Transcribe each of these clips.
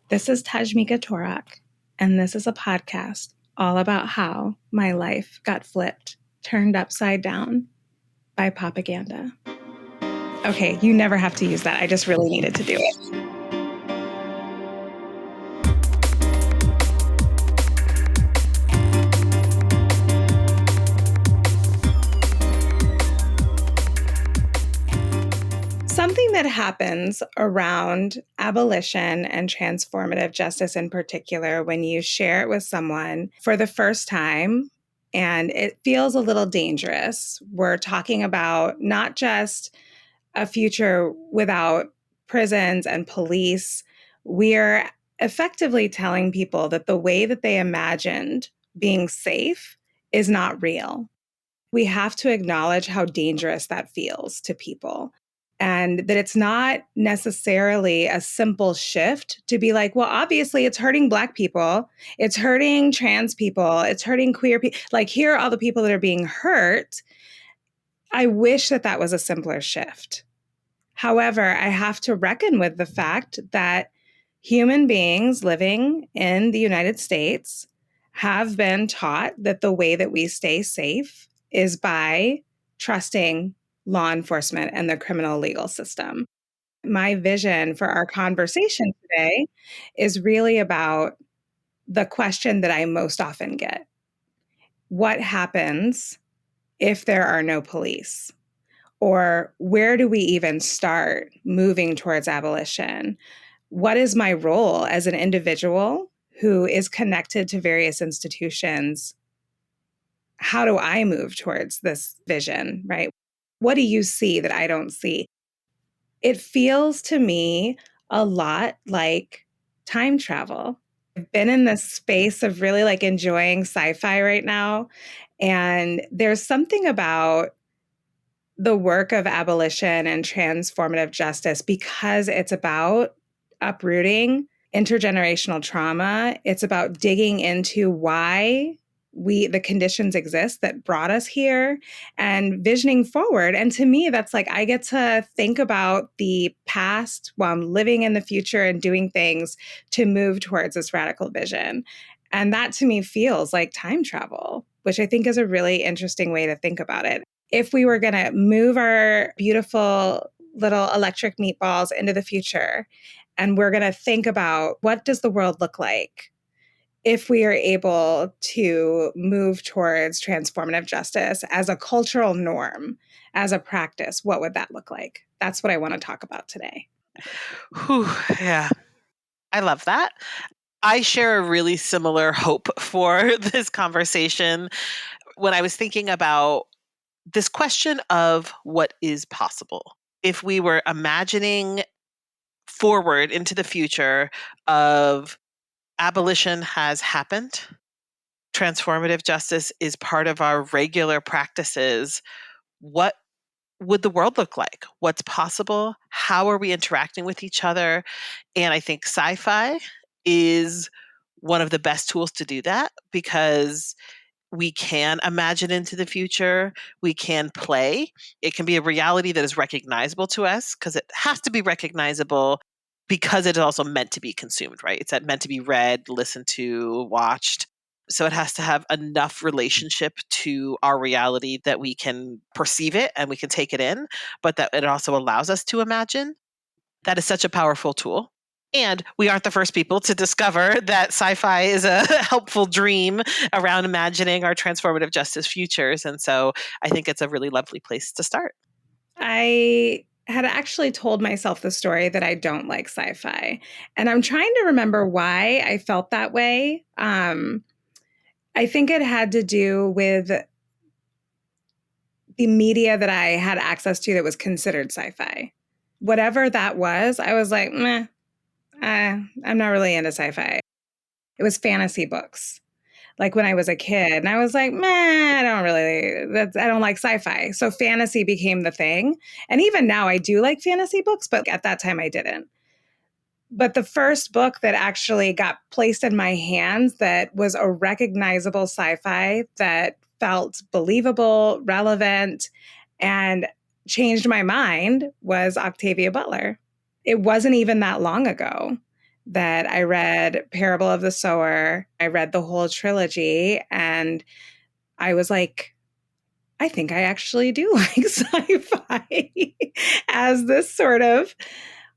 This is Tashmica Torok, and this is a podcast all about how my life got flipped, turned upside down by Popaganda. Okay, you never have to use that. I just really needed to do it. Something that happens around abolition and transformative justice in particular when you share it with someone for the first time and it feels a little dangerous. We're talking about not just a future without prisons and police. We're effectively telling people that the way that they imagined being safe is not real. We have to acknowledge how dangerous that feels to people. And that it's not necessarily a simple shift to be like, well, obviously it's hurting Black people, it's hurting trans people, it's hurting queer people. Like, here are all the people that are being hurt. I wish that that was a simpler shift. However, I have to reckon with the fact that human beings living in the United States have been taught that the way that we stay safe is by trusting law enforcement and the criminal legal system. My vision for our conversation today is really about the question that I most often get. What happens if there are no police? Or where do we even start moving towards abolition? What is my role as an individual who is connected to various institutions? How do I move towards this vision, right? What do you see that I don't see? It feels to me a lot like time travel. I've been in this space of really like enjoying sci-fi right now. And there's something about the work of abolition and transformative justice because it's about uprooting intergenerational trauma. It's about digging into why the conditions exist that brought us here and visioning forward. And to me, that's like, I get to think about the past while I'm living in the future and doing things to move towards this radical vision. And that to me feels like time travel, which I think is a really interesting way to think about it. If we were going to move our beautiful little electric meatballs into the future, and we're going to think about what does the world look like if we are able to move towards transformative justice as a cultural norm, as a practice, what would that look like? That's what I want to talk about today. Whew, yeah, I love that. I share a really similar hope for this conversation when I was thinking about this question of what is possible. If we were imagining forward into the future of abolition has happened, transformative justice is part of our regular practices, what would the world look like? What's possible? How are we interacting with each other? And I think sci-fi is one of the best tools to do that because we can imagine into the future. We can play. It can be a reality that is recognizable to us because it has to be recognizable because it is also meant to be consumed, right? It's meant to be read, listened to, watched. So it has to have enough relationship to our reality that we can perceive it and we can take it in, but that it also allows us to imagine. That is such a powerful tool. And we aren't the first people to discover that sci-fi is a helpful dream around imagining our transformative justice futures. And so I think it's a really lovely place to start. I had actually told myself the story that I don't like sci-fi. And I'm trying to remember why I felt that way. I think it had to do with the media that I had access to that was considered sci-fi. Whatever that was, I was like, meh, I'm not really into sci-fi. It was fantasy books. Like when I was a kid, and I was like, meh, I don't like sci-fi. So fantasy became the thing. And even now I do like fantasy books, but at that time I didn't. But the first book that actually got placed in my hands that was a recognizable sci-fi that felt believable, relevant, and changed my mind was Octavia Butler. It wasn't even that long ago that I read Parable of the Sower. I read the whole trilogy, and I was like, I think I actually do like sci-fi as this sort of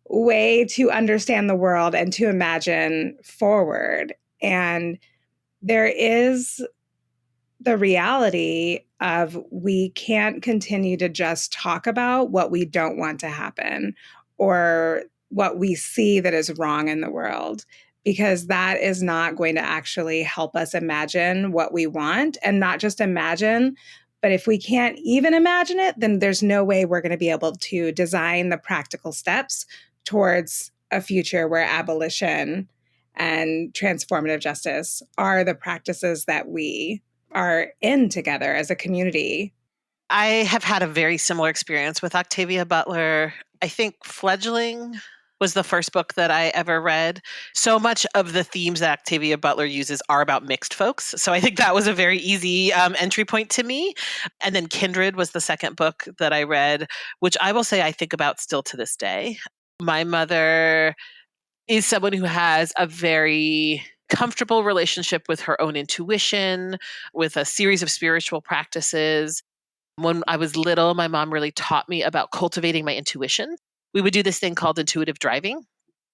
way to understand the world and to imagine forward. And there is the reality of we can't continue to just talk about what we don't want to happen or what we see that is wrong in the world, because that is not going to actually help us imagine what we want. And not just imagine, but if we can't even imagine it, then there's no way we're going to be able to design the practical steps towards a future where abolition and transformative justice are the practices that we are in together as a community. I have had a very similar experience with Octavia Butler. I think Fledgling was the first book that I ever read. So much of the themes that Octavia Butler uses are about mixed folks. So I think that was a very easy entry point to me. And then Kindred was the second book that I read, which I will say I think about still to this day. My mother is someone who has a very comfortable relationship with her own intuition, with a series of spiritual practices. When I was little, my mom really taught me about cultivating my intuition. We would do this thing called intuitive driving,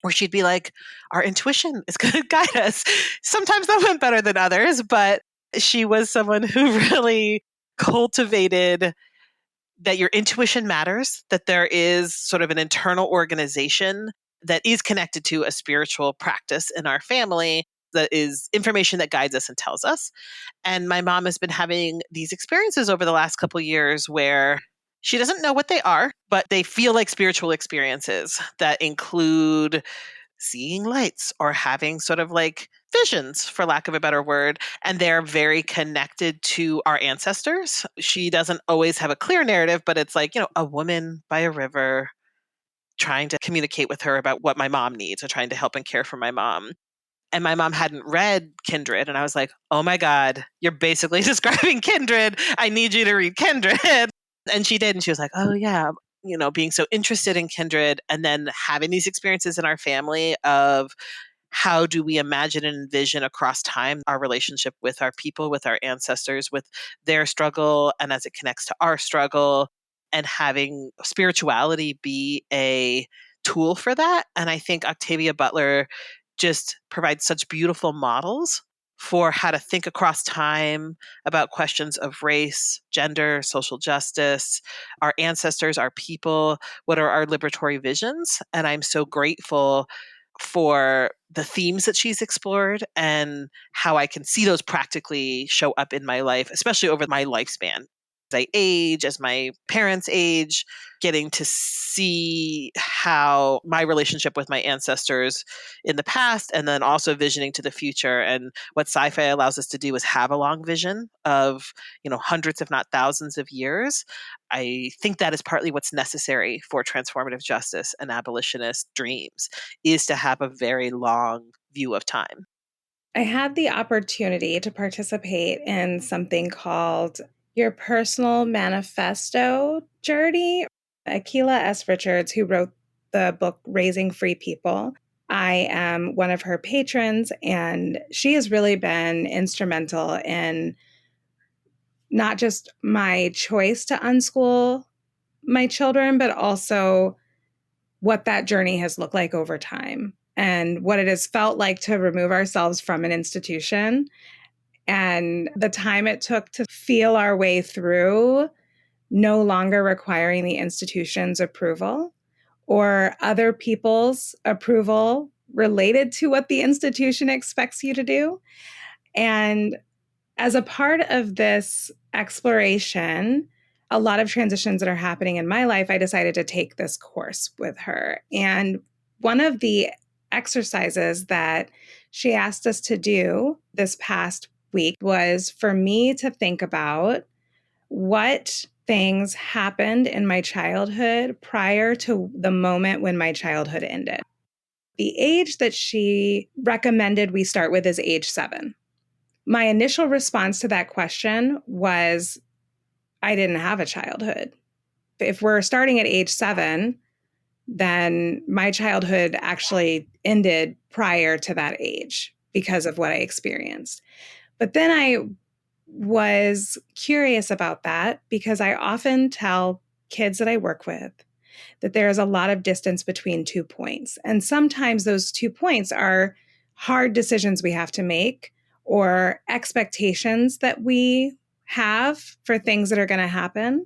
where she'd be like, our intuition is going to guide us. Sometimes that went better than others, but she was someone who really cultivated that your intuition matters, that there is sort of an internal organization that is connected to a spiritual practice in our family that is information that guides us and tells us. And my mom has been having these experiences over the last couple years where she doesn't know what they are, but they feel like spiritual experiences that include seeing lights or having sort of like visions, for lack of a better word. And they're very connected to our ancestors. She doesn't always have a clear narrative, but it's like, a woman by a river trying to communicate with her about what my mom needs or trying to help and care for my mom. And my mom hadn't read Kindred. And I was like, oh my God, you're basically describing Kindred. I need you to read Kindred. And she did. And she was like, oh yeah, being so interested in Kindred and then having these experiences in our family of how do we imagine and envision across time our relationship with our people, with our ancestors, with their struggle, and as it connects to our struggle, and having spirituality be a tool for that. And I think Octavia Butler just provides such beautiful models for how to think across time about questions of race, gender, social justice, our ancestors, our people, what are our liberatory visions. And I'm so grateful for the themes that she's explored and how I can see those practically show up in my life, especially over my lifespan. As I age, as my parents age, getting to see how my relationship with my ancestors in the past and then also visioning to the future. And what sci-fi allows us to do is have a long vision of, hundreds, if not thousands of years. I think that is partly what's necessary for transformative justice and abolitionist dreams, is to have a very long view of time. I had the opportunity to participate in something called Your Personal Manifesto Journey. Akila S. Richards, who wrote the book Raising Free People, I am one of her patrons, and she has really been instrumental in not just my choice to unschool my children, but also what that journey has looked like over time and what it has felt like to remove ourselves from an institution and the time it took to feel our way through no longer requiring the institution's approval or other people's approval related to what the institution expects you to do. And as a part of this exploration, a lot of transitions that are happening in my life, I decided to take this course with her. And one of the exercises that she asked us to do this past week was for me to think about what things happened in my childhood prior to the moment when my childhood ended. The age that she recommended we start with is age 7. My initial response to that question was, I didn't have a childhood. If we're starting at age 7, then my childhood actually ended prior to that age because of what I experienced. But then I was curious about that because I often tell kids that I work with that there is a lot of distance between 2 points. And sometimes those 2 points are hard decisions we have to make or expectations that we have for things that are going to happen.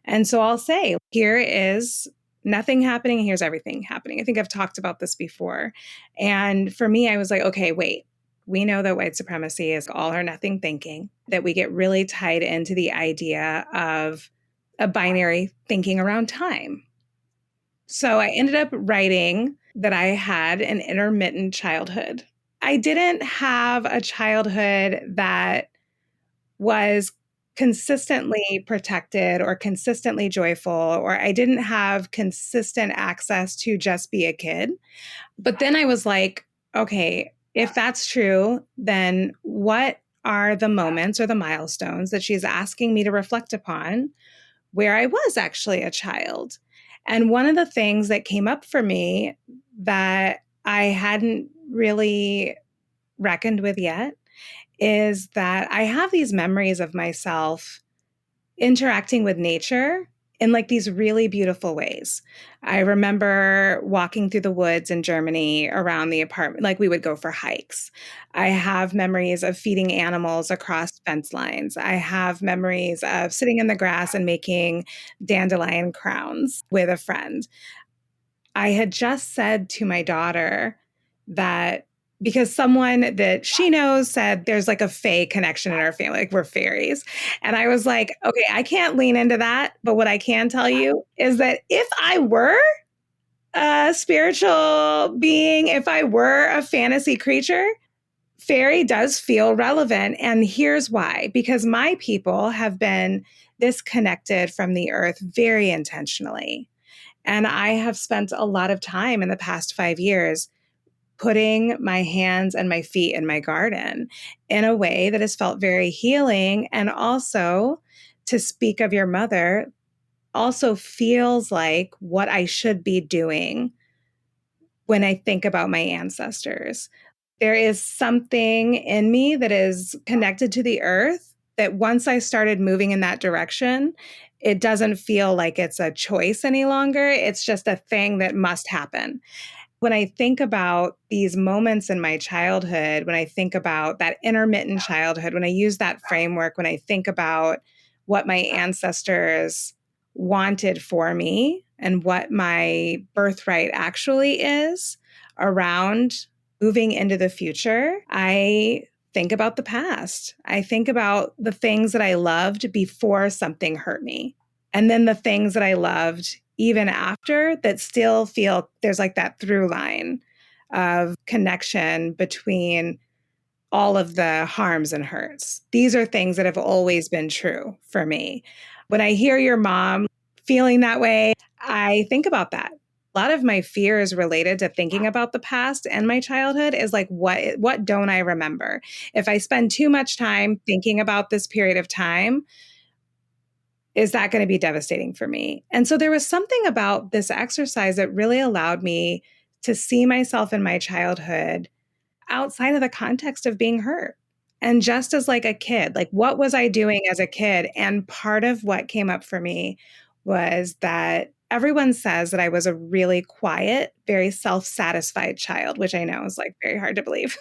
And so I'll say, here is nothing happening, here's everything happening. I think I've talked about this before. And for me, I was like, okay, wait. We know that white supremacy is all or nothing thinking, that we get really tied into the idea of a binary thinking around time. So I ended up writing that I had an intermittent childhood. I didn't have a childhood that was consistently protected or consistently joyful, or I didn't have consistent access to just be a kid. But then I was like, okay, if that's true, then what are the moments or the milestones that she's asking me to reflect upon where I was actually a child? And one of the things that came up for me that I hadn't really reckoned with yet is that I have these memories of myself interacting with nature in like these really beautiful ways. I remember walking through the woods in Germany around the apartment, like we would go for hikes. I have memories of feeding animals across fence lines. I have memories of sitting in the grass and making dandelion crowns with a friend. I had just said to my daughter that because someone that she knows said there's like a fae connection in our family, like we're fairies. And I was like, okay, I can't lean into that. But what I can tell you is that if I were a spiritual being, if I were a fantasy creature, fairy does feel relevant. And here's why: because my people have been disconnected from the earth very intentionally. And I have spent a lot of time in the past 5 years putting my hands and my feet in my garden in a way that has felt very healing. And also, to speak of your mother, also feels like what I should be doing when I think about my ancestors. There is something in me that is connected to the earth that once I started moving in that direction, it doesn't feel like it's a choice any longer. It's just a thing that must happen. When I think about these moments in my childhood, when I think about that intermittent childhood, when I use that framework, when I think about what my ancestors wanted for me and what my birthright actually is around moving into the future, I think about the past. I think about the things that I loved before something hurt me. And then the things that I loved even after that still feel there's like that through line of connection between all of the harms and hurts. These are things that have always been true for me. When I hear your mom feeling that way, I think about that. A lot of my fear is related to thinking about the past and my childhood is like, what don't I remember? If I spend too much time thinking about this period of time, is that going to be devastating for me? And so there was something about this exercise that really allowed me to see myself in my childhood outside of the context of being hurt. And just as like a kid, like what was I doing as a kid? And part of what came up for me was that everyone says that I was a really quiet, very self-satisfied child, which I know is like very hard to believe.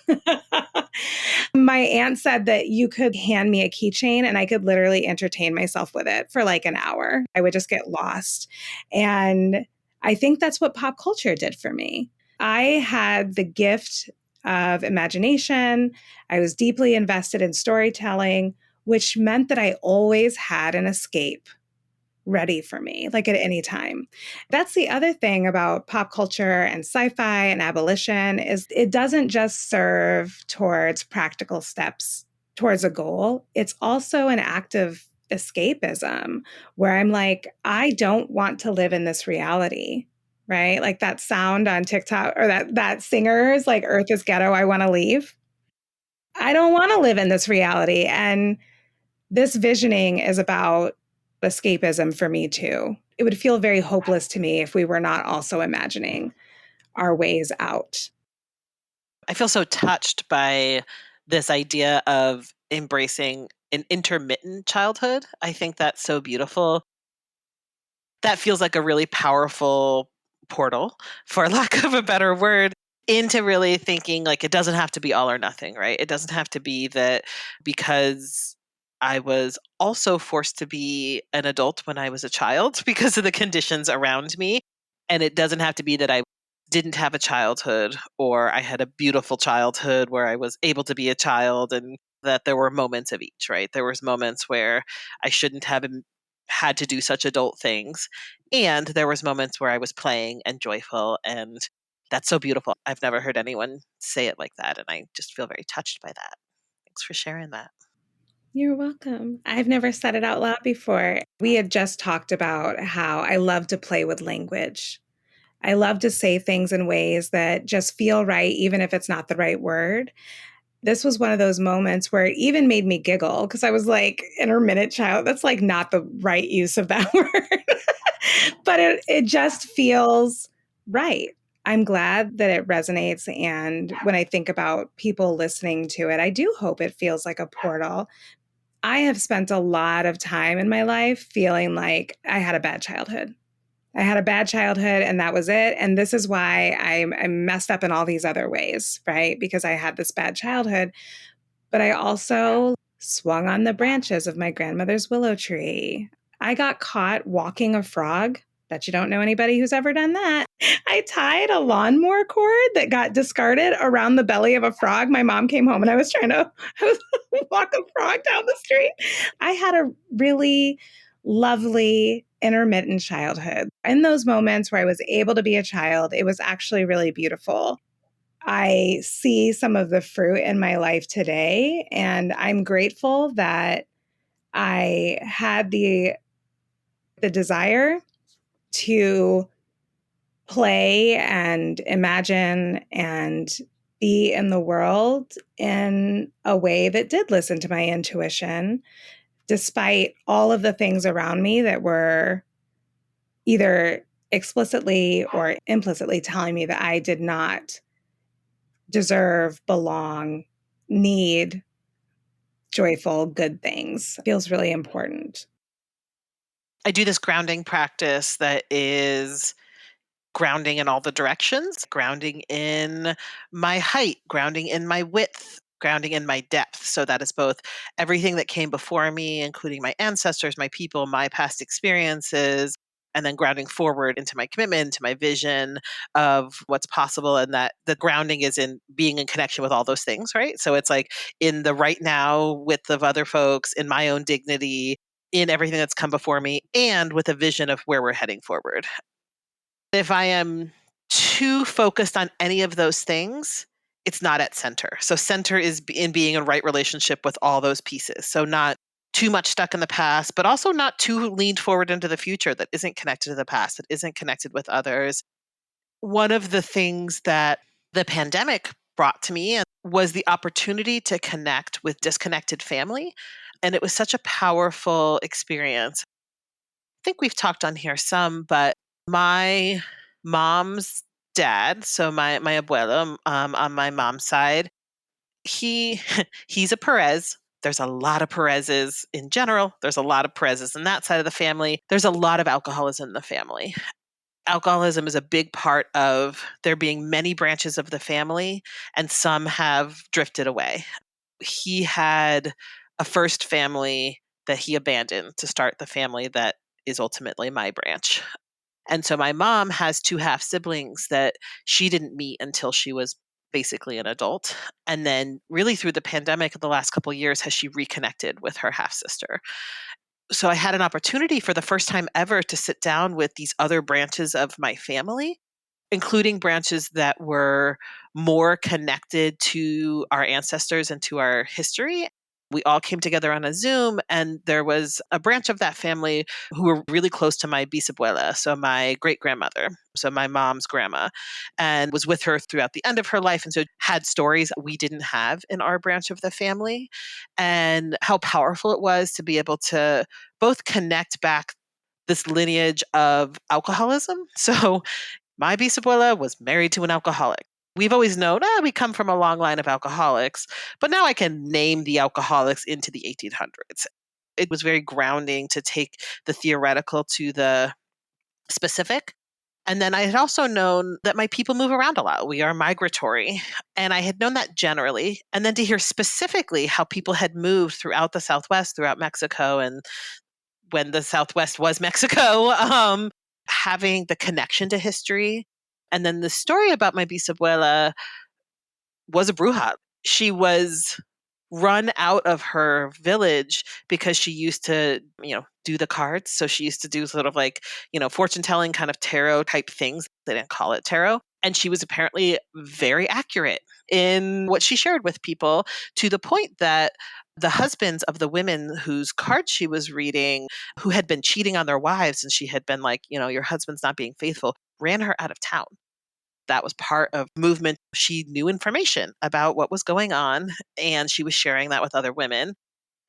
My aunt said that you could hand me a keychain and I could literally entertain myself with it for like an hour. I would just get lost. And I think that's what pop culture did for me. I had the gift of imagination. I was deeply invested in storytelling, which meant that I always had an escape ready for me, like at any time. That's the other thing about pop culture and sci-fi and abolition is it doesn't just serve towards practical steps towards a goal. It's also an act of escapism where I'm like, I don't want to live in this reality. Right? Like that sound on TikTok or that singer is like Earth is ghetto, I want to leave. I don't want to live in this reality. And this visioning is about escapism for me too. it would feel very hopeless to me if we were not also imagining our ways out. I feel so touched by this idea of embracing an intermittent childhood. I think that's so beautiful. That feels like a really powerful portal, for lack of a better word, into really thinking like it doesn't have to be all or nothing, right? It doesn't have to be that because I was also forced to be an adult when I was a child because of the conditions around me. And it doesn't have to be that I didn't have a childhood or I had a beautiful childhood where I was able to be a child, and that there were moments of each, right? There was moments where I shouldn't have had to do such adult things, and there was moments where I was playing and joyful, and that's so beautiful. I've never heard anyone say it like that, and I just feel very touched by that. Thanks for sharing that. You're welcome. I've never said it out loud before. We had just talked about how I love to play with language. I love to say things in ways that just feel right, even if it's not the right word. This was one of those moments where it even made me giggle because I was like, intermittent child, that's like not the right use of that word. But it just feels right. I'm glad that it resonates. And when I think about people listening to it, I do hope it feels like a portal. I have spent a lot of time in my life feeling like I had a bad childhood. I had a bad childhood and that was it. And this is why I'm messed up in all these other ways, right? Because I had this bad childhood. But I also swung on the branches of my grandmother's willow tree. I got caught walking a frog. Bet you don't know anybody who's ever done that. I tied a lawnmower cord that got discarded around the belly of a frog. My mom came home and I was walk a frog down the street. I had a really lovely intermittent childhood. In those moments where I was able to be a child, it was actually really beautiful. I see some of the fruit in my life today, and I'm grateful that I had the desire to play and imagine and be in the world in a way that did listen to my intuition, despite all of the things around me that were either explicitly or implicitly telling me that I did not deserve, belong, need joyful, good things. It feels really important. I do this grounding practice that is grounding in all the directions, grounding in my height, grounding in my width, grounding in my depth. So that is both everything that came before me, including my ancestors, my people, my past experiences, and then grounding forward into my commitment, to my vision of what's possible. And that the grounding is in being in connection with all those things, right? So it's like in the right now width of other folks, in my own dignity, in everything that's come before me, and with a vision of where we're heading forward. If I am too focused on any of those things, it's not at center. So center is in being in right relationship with all those pieces. So not too much stuck in the past, but also not too leaned forward into the future that isn't connected to the past, that isn't connected with others. One of the things that the pandemic brought to me was the opportunity to connect with disconnected family. And it was such a powerful experience. I think we've talked on here some, but my mom's dad, so my abuelo, on my mom's side, he he's a Perez. There's a lot of Perezes in general. There's a lot of Perezes in that side of the family. There's a lot of alcoholism in the family. Alcoholism is a big part of there being many branches of the family, and some have drifted away. He had a first family that he abandoned to start the family that is ultimately my branch. And so my mom has two half siblings that she didn't meet until she was basically an adult. And then really through the pandemic of the last couple of years has she reconnected with her half sister. So I had an opportunity for the first time ever to sit down with these other branches of my family, including branches that were more connected to our ancestors and to our history. We all came together on a Zoom, and there was a branch of that family who were really close to my bisabuela, so my great grandmother, so my mom's grandma, and was with her throughout the end of her life. And so had stories we didn't have in our branch of the family, and how powerful it was to be able to both connect back this lineage of alcoholism. So my bisabuela was married to an alcoholic. We've always known, we come from a long line of alcoholics, but now I can name the alcoholics into the 1800s. It was very grounding to take the theoretical to the specific. And then I had also known that my people move around a lot. We are migratory. And I had known that generally. And then to hear specifically how people had moved throughout the Southwest, throughout Mexico, and when the Southwest was Mexico, having the connection to history. And then the story about my bisabuela was a bruja. She was run out of her village because she used to, do the cards. So she used to do sort of like, fortune telling kind of tarot type things. They didn't call it tarot. And she was apparently very accurate in what she shared with people, to the point that the husbands of the women whose cards she was reading, who had been cheating on their wives, and she had been like, your husband's not being faithful, ran her out of town. That was part of movement. She knew information about what was going on, and she was sharing that with other women.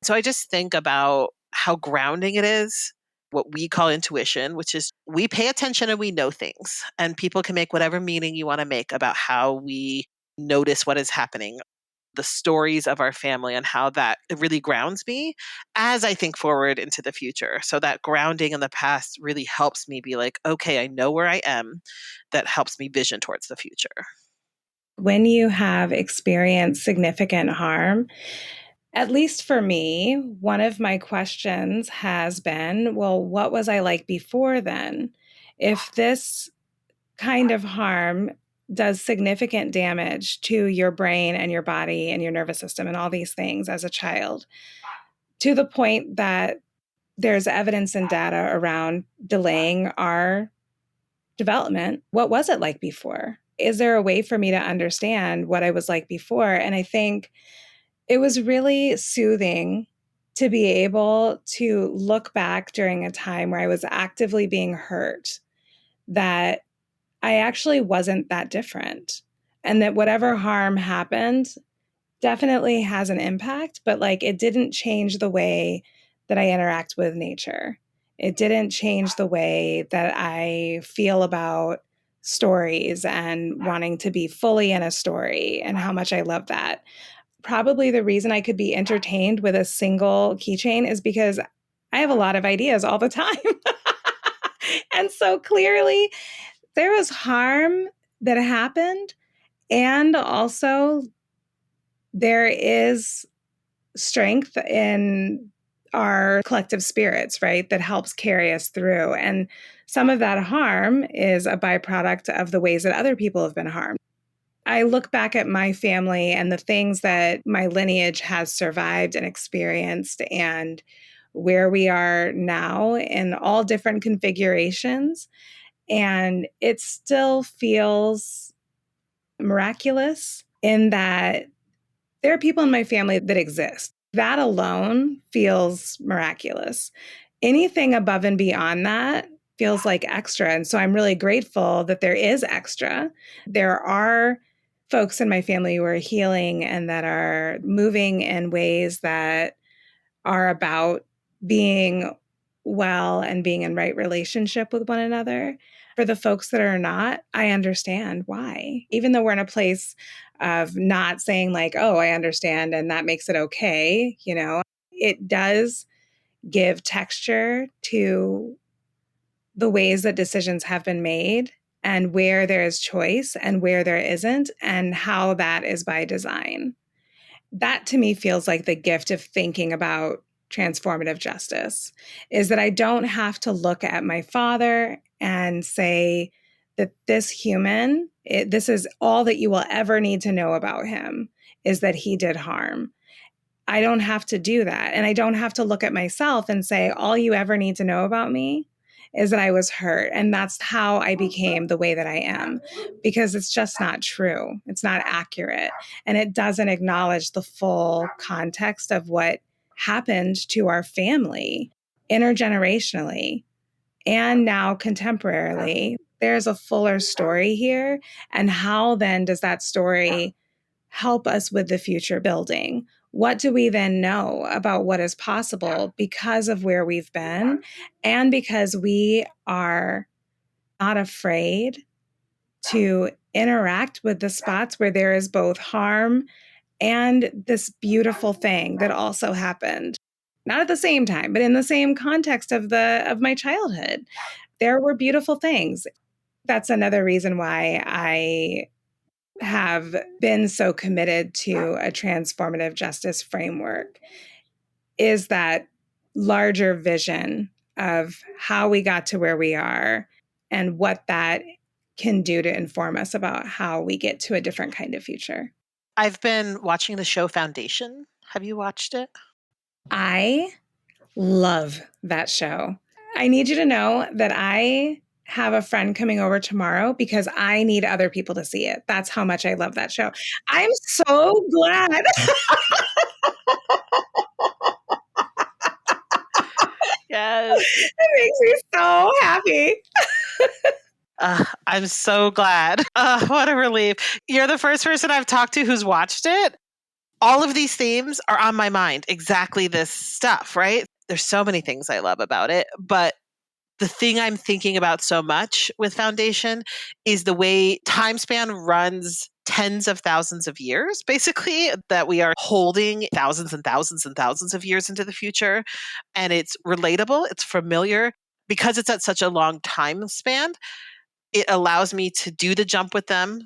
So I just think about how grounding it is, what we call intuition, which is we pay attention and we know things, and people can make whatever meaning you want to make about how we notice what is happening, the stories of our family, and how that really grounds me as I think forward into the future. So that grounding in the past really helps me be like, okay, I know where I am. That helps me vision towards the future. When you have experienced significant harm, at least for me, one of my questions has been, well, what was I like before then? If this kind of harm does significant damage to your brain and your body and your nervous system and all these things as a child, to the point that there's evidence and data around delaying our development, what was it like before? Is there a way for me to understand what I was like before? And I think it was really soothing to be able to look back during a time where I was actively being hurt, that I actually wasn't that different. And that whatever harm happened definitely has an impact, but like it didn't change the way that I interact with nature. It didn't change the way that I feel about stories and wanting to be fully in a story and how much I love that. Probably the reason I could be entertained with a single keychain is because I have a lot of ideas all the time. And so clearly there was harm that happened. And also there is strength in our collective spirits, right? That helps carry us through. And some of that harm is a byproduct of the ways that other people have been harmed. I look back at my family and the things that my lineage has survived and experienced, and where we are now in all different configurations. And it still feels miraculous in that there are people in my family that exist. That alone feels miraculous. Anything above and beyond that feels like extra. And so I'm really grateful that there is extra. There are folks in my family who are healing and that are moving in ways that are about being well and being in right relationship with one another. For the folks that are not, I understand why. Even though we're in a place of not saying like, oh, I understand and that makes it okay, it does give texture to the ways that decisions have been made and where there is choice and where there isn't, and how that is by design. That to me feels like the gift of thinking about transformative justice, is that I don't have to look at my father and say that this human, this is all that you will ever need to know about him, is that he did harm. I don't have to do that. And I don't have to look at myself and say, all you ever need to know about me is that I was hurt. And that's how I became the way that I am, because it's just not true. It's not accurate. And it doesn't acknowledge the full context of what happened to our family intergenerationally and now contemporarily. There's a fuller story here. And how then does that story help us with the future building? what do we then know about what is possible because of where we've been and because we are not afraid to interact with the spots where there is both harm and this beautiful thing that also happened, not at the same time, but in the same context of my childhood. There were beautiful things. That's another reason why I have been so committed to a transformative justice framework, is that larger vision of how we got to where we are and what that can do to inform us about how we get to a different kind of future. I've been watching the show Foundation. Have you watched it? I love that show. I need you to know that I have a friend coming over tomorrow because I need other people to see it. That's how much I love that show. I'm so glad. Yes. It makes me so happy. I'm so glad. What a relief. You're the first person I've talked to who's watched it. All of these themes are on my mind. Exactly this stuff, right? There's so many things I love about it, but the thing I'm thinking about so much with Foundation is the way time span runs tens of thousands of years, basically, that we are holding thousands and thousands and thousands of years into the future. And it's relatable, it's familiar. Because it's at such a long time span, it allows me to do the jump with them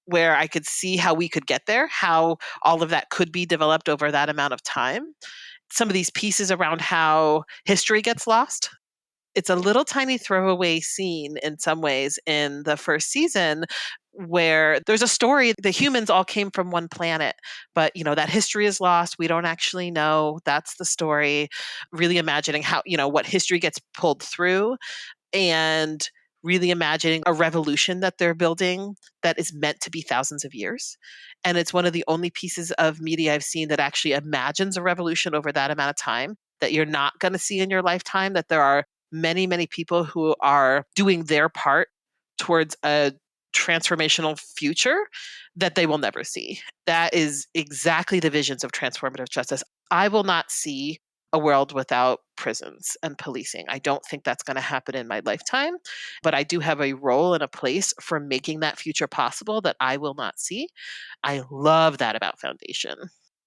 where I could see how we could get there, how all of that could be developed over that amount of time. Some of these pieces around how history gets lost. It's a little tiny throwaway scene in some ways in the first season where there's a story, the humans all came from one planet, but that history is lost. We don't actually know. That's the story. Really imagining how, what history gets pulled through, and really imagining a revolution that they're building that is meant to be thousands of years. And it's one of the only pieces of media I've seen that actually imagines a revolution over that amount of time that you're not going to see in your lifetime, that there are many, many people who are doing their part towards a transformational future that they will never see. That is exactly the visions of transformative justice. I will not see a world without prisons and policing. I don't think that's going to happen in my lifetime, but I do have a role and a place for making that future possible that I will not see. I love that about Foundation.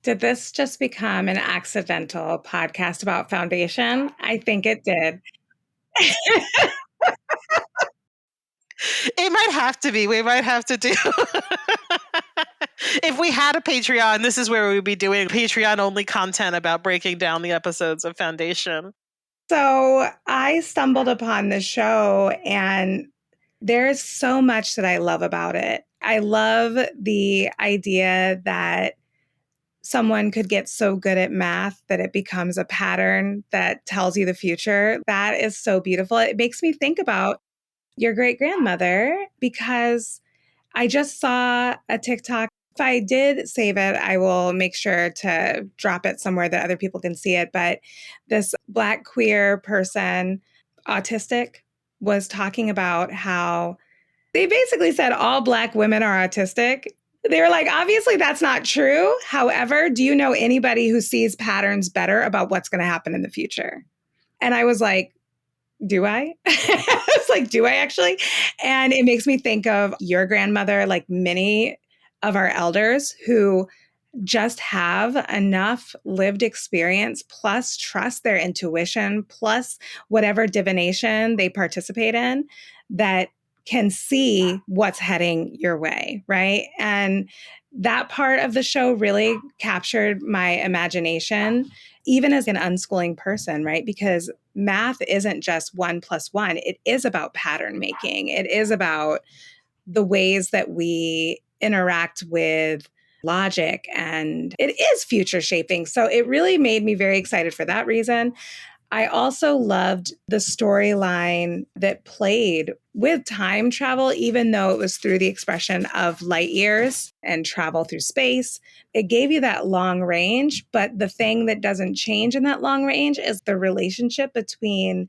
Did this just become an accidental podcast about Foundation? I think it did. It might have to be. We might have to do. If we had a Patreon, this is where we would be doing Patreon only content about breaking down the episodes of Foundation. So I stumbled upon this show, and there's so much that I love about it. I love the idea that someone could get so good at math that it becomes a pattern that tells you the future. That is so beautiful. It makes me think about your great grandmother because I just saw a TikTok. If I did save it, I will make sure to drop it somewhere that other people can see it. But this Black queer person, autistic, was talking about how they basically said all Black women are autistic. They were like, obviously, that's not true. However, do you know anybody who sees patterns better about what's going to happen in the future? And I was like, do I? It's like, do I actually? And it makes me think of your grandmother, like many of our elders who just have enough lived experience, plus trust their intuition, plus whatever divination they participate in, that can see what's heading your way, right? And that part of the show really captured my imagination, even as an unschooling person, right? Because math isn't just 1 + 1, it is about pattern making, it is about the ways that we interact with logic, and it is future shaping. So it really made me very excited for that reason. I also loved the storyline that played with time travel, even though it was through the expression of light years and travel through space. It gave you that long range, but the thing that doesn't change in that long range is the relationship between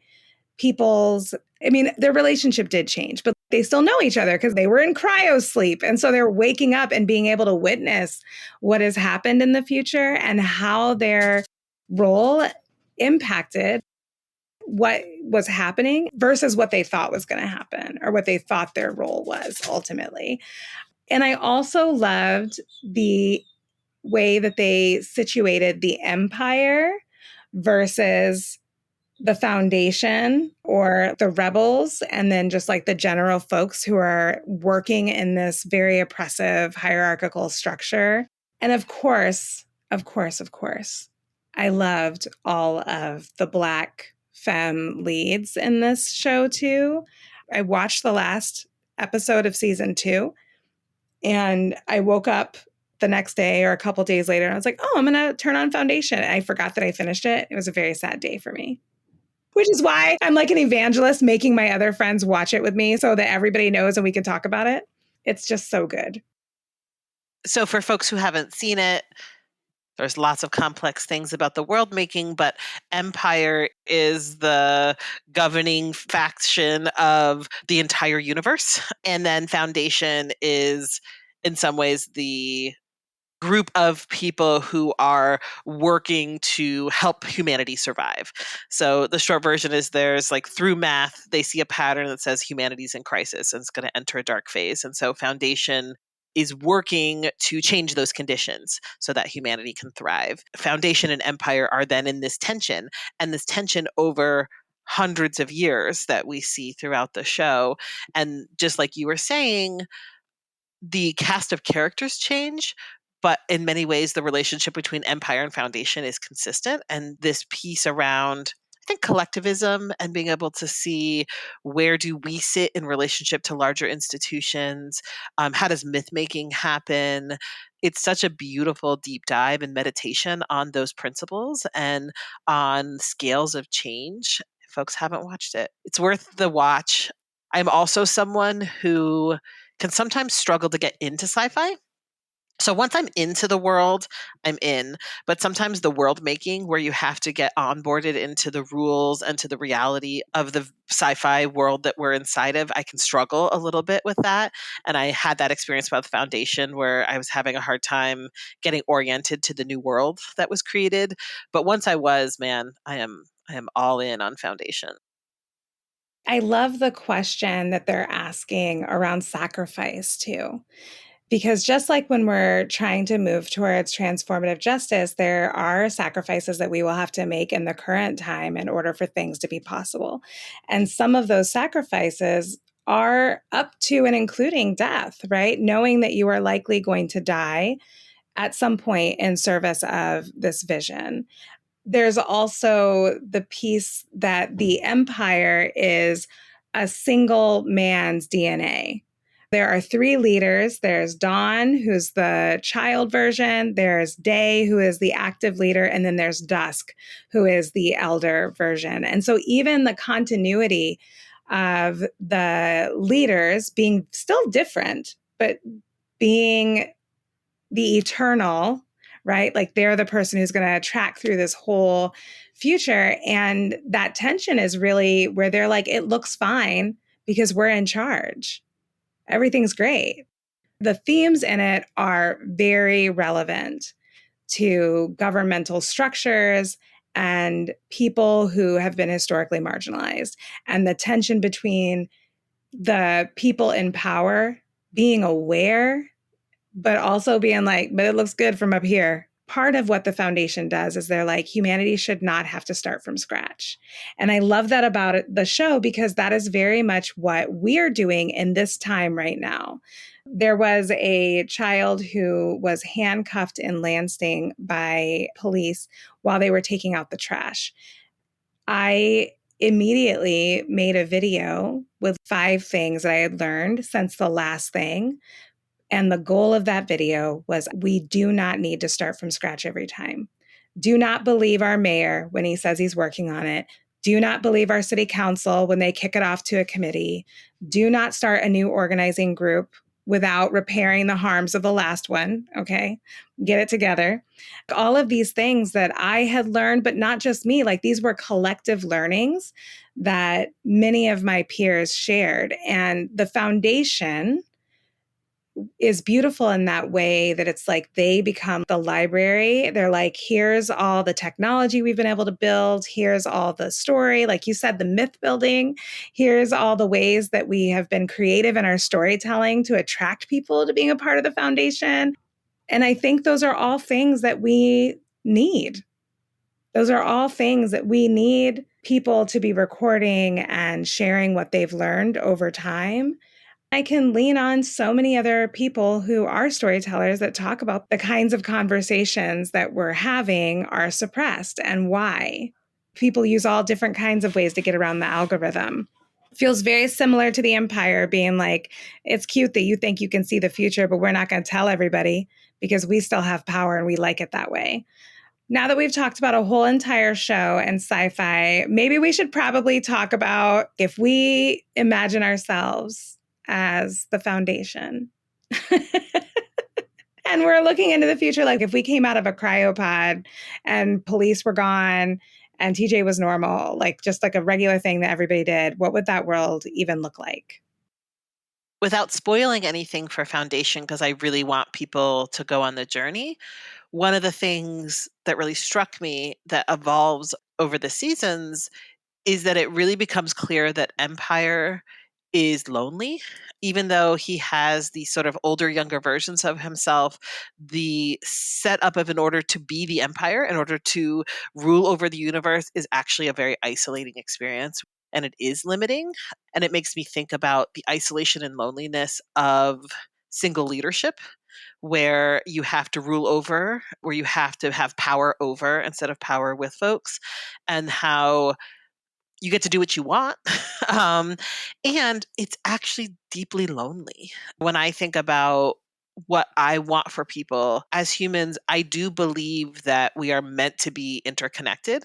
people's I mean, their relationship did change, but they still know each other because they were in cryo sleep. And so they're waking up and being able to witness what has happened in the future and how their role impacted what was happening versus what they thought was going to happen or what they thought their role was ultimately. And I also loved the way that they situated the empire versus the foundation or the rebels, and then just like the general folks who are working in this very oppressive hierarchical structure. And of course, I loved all of the Black femme leads in this show too. I watched the last episode of season 2 and I woke up the next day or a couple days later and I was like, oh, I'm going to turn on Foundation. And I forgot that I finished it. It was a very sad day for me, which is why I'm like an evangelist making my other friends watch it with me so that everybody knows and we can talk about it. It's just so good. So for folks who haven't seen it, there's lots of complex things about the world making, but Empire is the governing faction of the entire universe. And then Foundation is, in some ways, the group of people who are working to help humanity survive. So the short version is there's like through math, they see a pattern that says humanity's in crisis and it's going to enter a dark phase. And so Foundation is working to change those conditions so that humanity can thrive. Foundation and Empire are then in this tension, and this tension over hundreds of years that we see throughout the show. And just like you were saying, the cast of characters change, but in many ways, the relationship between Empire and Foundation is consistent. And this piece around, I think, collectivism and being able to see where do we sit in relationship to larger institutions? How does myth making happen? It's such a beautiful deep dive and meditation on those principles and on scales of change. If folks haven't watched it, it's worth the watch. I'm also someone who can sometimes struggle to get into sci-fi. So once I'm into the world, I'm in. But sometimes the world making, where you have to get onboarded into the rules and to the reality of the sci-fi world that we're inside of, I can struggle a little bit with that. And I had that experience with Foundation where I was having a hard time getting oriented to the new world that was created. But once I was, man, I am all in on Foundation. I love the question that they're asking around sacrifice too. Because just like when we're trying to move towards transformative justice, there are sacrifices that we will have to make in the current time in order for things to be possible. And some of those sacrifices are up to and including death, right? Knowing that you are likely going to die at some point in service of this vision. There's also the piece that the empire is a single man's DNA. There are 3 leaders. There's Dawn, who's the child version. There's Day, who is the active leader. And then there's Dusk, who is the elder version. And so even the continuity of the leaders being still different, but being the eternal, right? Like they're the person who's going to track through this whole future. And that tension is really where they're like, it looks fine because we're in charge. Everything's great. The themes in it are very relevant to governmental structures and people who have been historically marginalized, and the tension between the people in power being aware but also being like, but it looks good from up here. Part of what the foundation does is they're like, humanity should not have to start from scratch. And I love that about the show because that is very much what we're doing in this time right now. There was a child who was handcuffed in Lansing by police while they were taking out the trash. I immediately made a video with 5 things that I had learned since the last thing. And the goal of that video was we do not need to start from scratch every time. Do not believe our mayor when he says he's working on it. Do not believe our city council when they kick it off to a committee. Do not start a new organizing group without repairing the harms of the last one. Okay. Get it together. All of these things that I had learned, but not just me, like these were collective learnings that many of my peers shared. And the foundation is beautiful in that way that it's like they become the library. They're like, here's all the technology we've been able to build. Here's all the story. Like you said, the myth building. Here's all the ways that we have been creative in our storytelling to attract people to being a part of the foundation. And I think those are all things that we need. Those are all things that we need people to be recording and sharing what they've learned over time. I can lean on so many other people who are storytellers that talk about the kinds of conversations that we're having are suppressed and why. People use all different kinds of ways to get around the algorithm. Feels very similar to the empire being like, it's cute that you think you can see the future, but we're not going to tell everybody because we still have power and we like it that way. Now that we've talked about a whole entire show and sci-fi, maybe we should probably talk about if we imagine ourselves as the foundation. And we're looking into the future, like if we came out of a cryopod and police were gone and TJ was normal, like just like a regular thing that everybody did, what would that world even look like? Without spoiling anything for Foundation, because I really want people to go on the journey, one of the things that really struck me that evolves over the seasons is that it really becomes clear that Empire is lonely. Even though he has these sort of older, younger versions of himself, the setup of in order to be the Empire, in order to rule over the universe, is actually a very isolating experience. And it is limiting. And it makes me think about the isolation and loneliness of single leadership, where you have to rule over, where you have to have power over instead of power with folks, and how you get to do what you want. um, and it's actually deeply lonely. When I think about what I want for people as humans, I do believe that we are meant to be interconnected.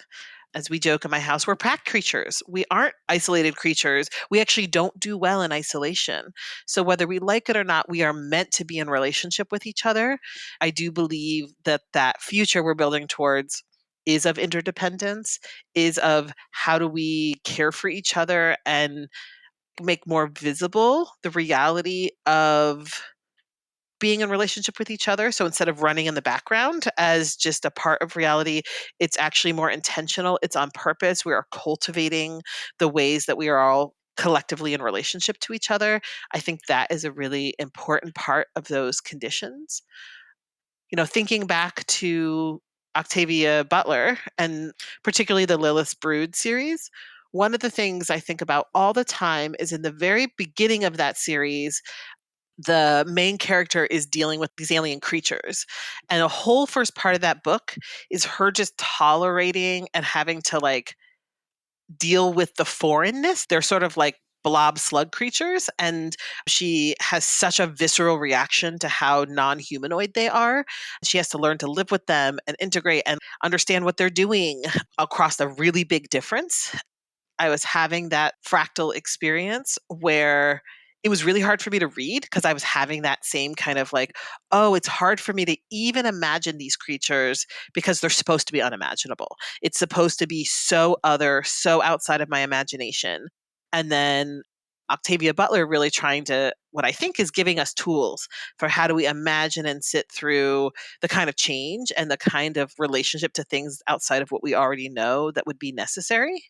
As we joke in my house, we're pack creatures. We aren't isolated creatures. We actually don't do well in isolation. So, whether we like it or not, we are meant to be in relationship with each other. I do believe that that future we're building towards is of interdependence, is of how do we care for each other and make more visible the reality of being in relationship with each other. So instead of running in the background as just a part of reality, it's actually more intentional. It's on purpose. We are cultivating the ways that we are all collectively in relationship to each other. I think that is a really important part of those conditions. Thinking back to Octavia Butler and particularly the Lilith's Brood series, one of the things I think about all the time is in the very beginning of that series, the main character is dealing with these alien creatures. And the whole first part of that book is her just tolerating and having to deal with the foreignness. They're sort of like blob slug creatures, and she has such a visceral reaction to how non-humanoid they are. She has to learn to live with them and integrate and understand what they're doing across a really big difference. I was having that fractal experience where it was really hard for me to read because I was having that same kind of oh, it's hard for me to even imagine these creatures because they're supposed to be unimaginable. It's supposed to be so other, so outside of my imagination. And then Octavia Butler really trying to, what I think is giving us tools for how do we imagine and sit through the kind of change and the kind of relationship to things outside of what we already know that would be necessary.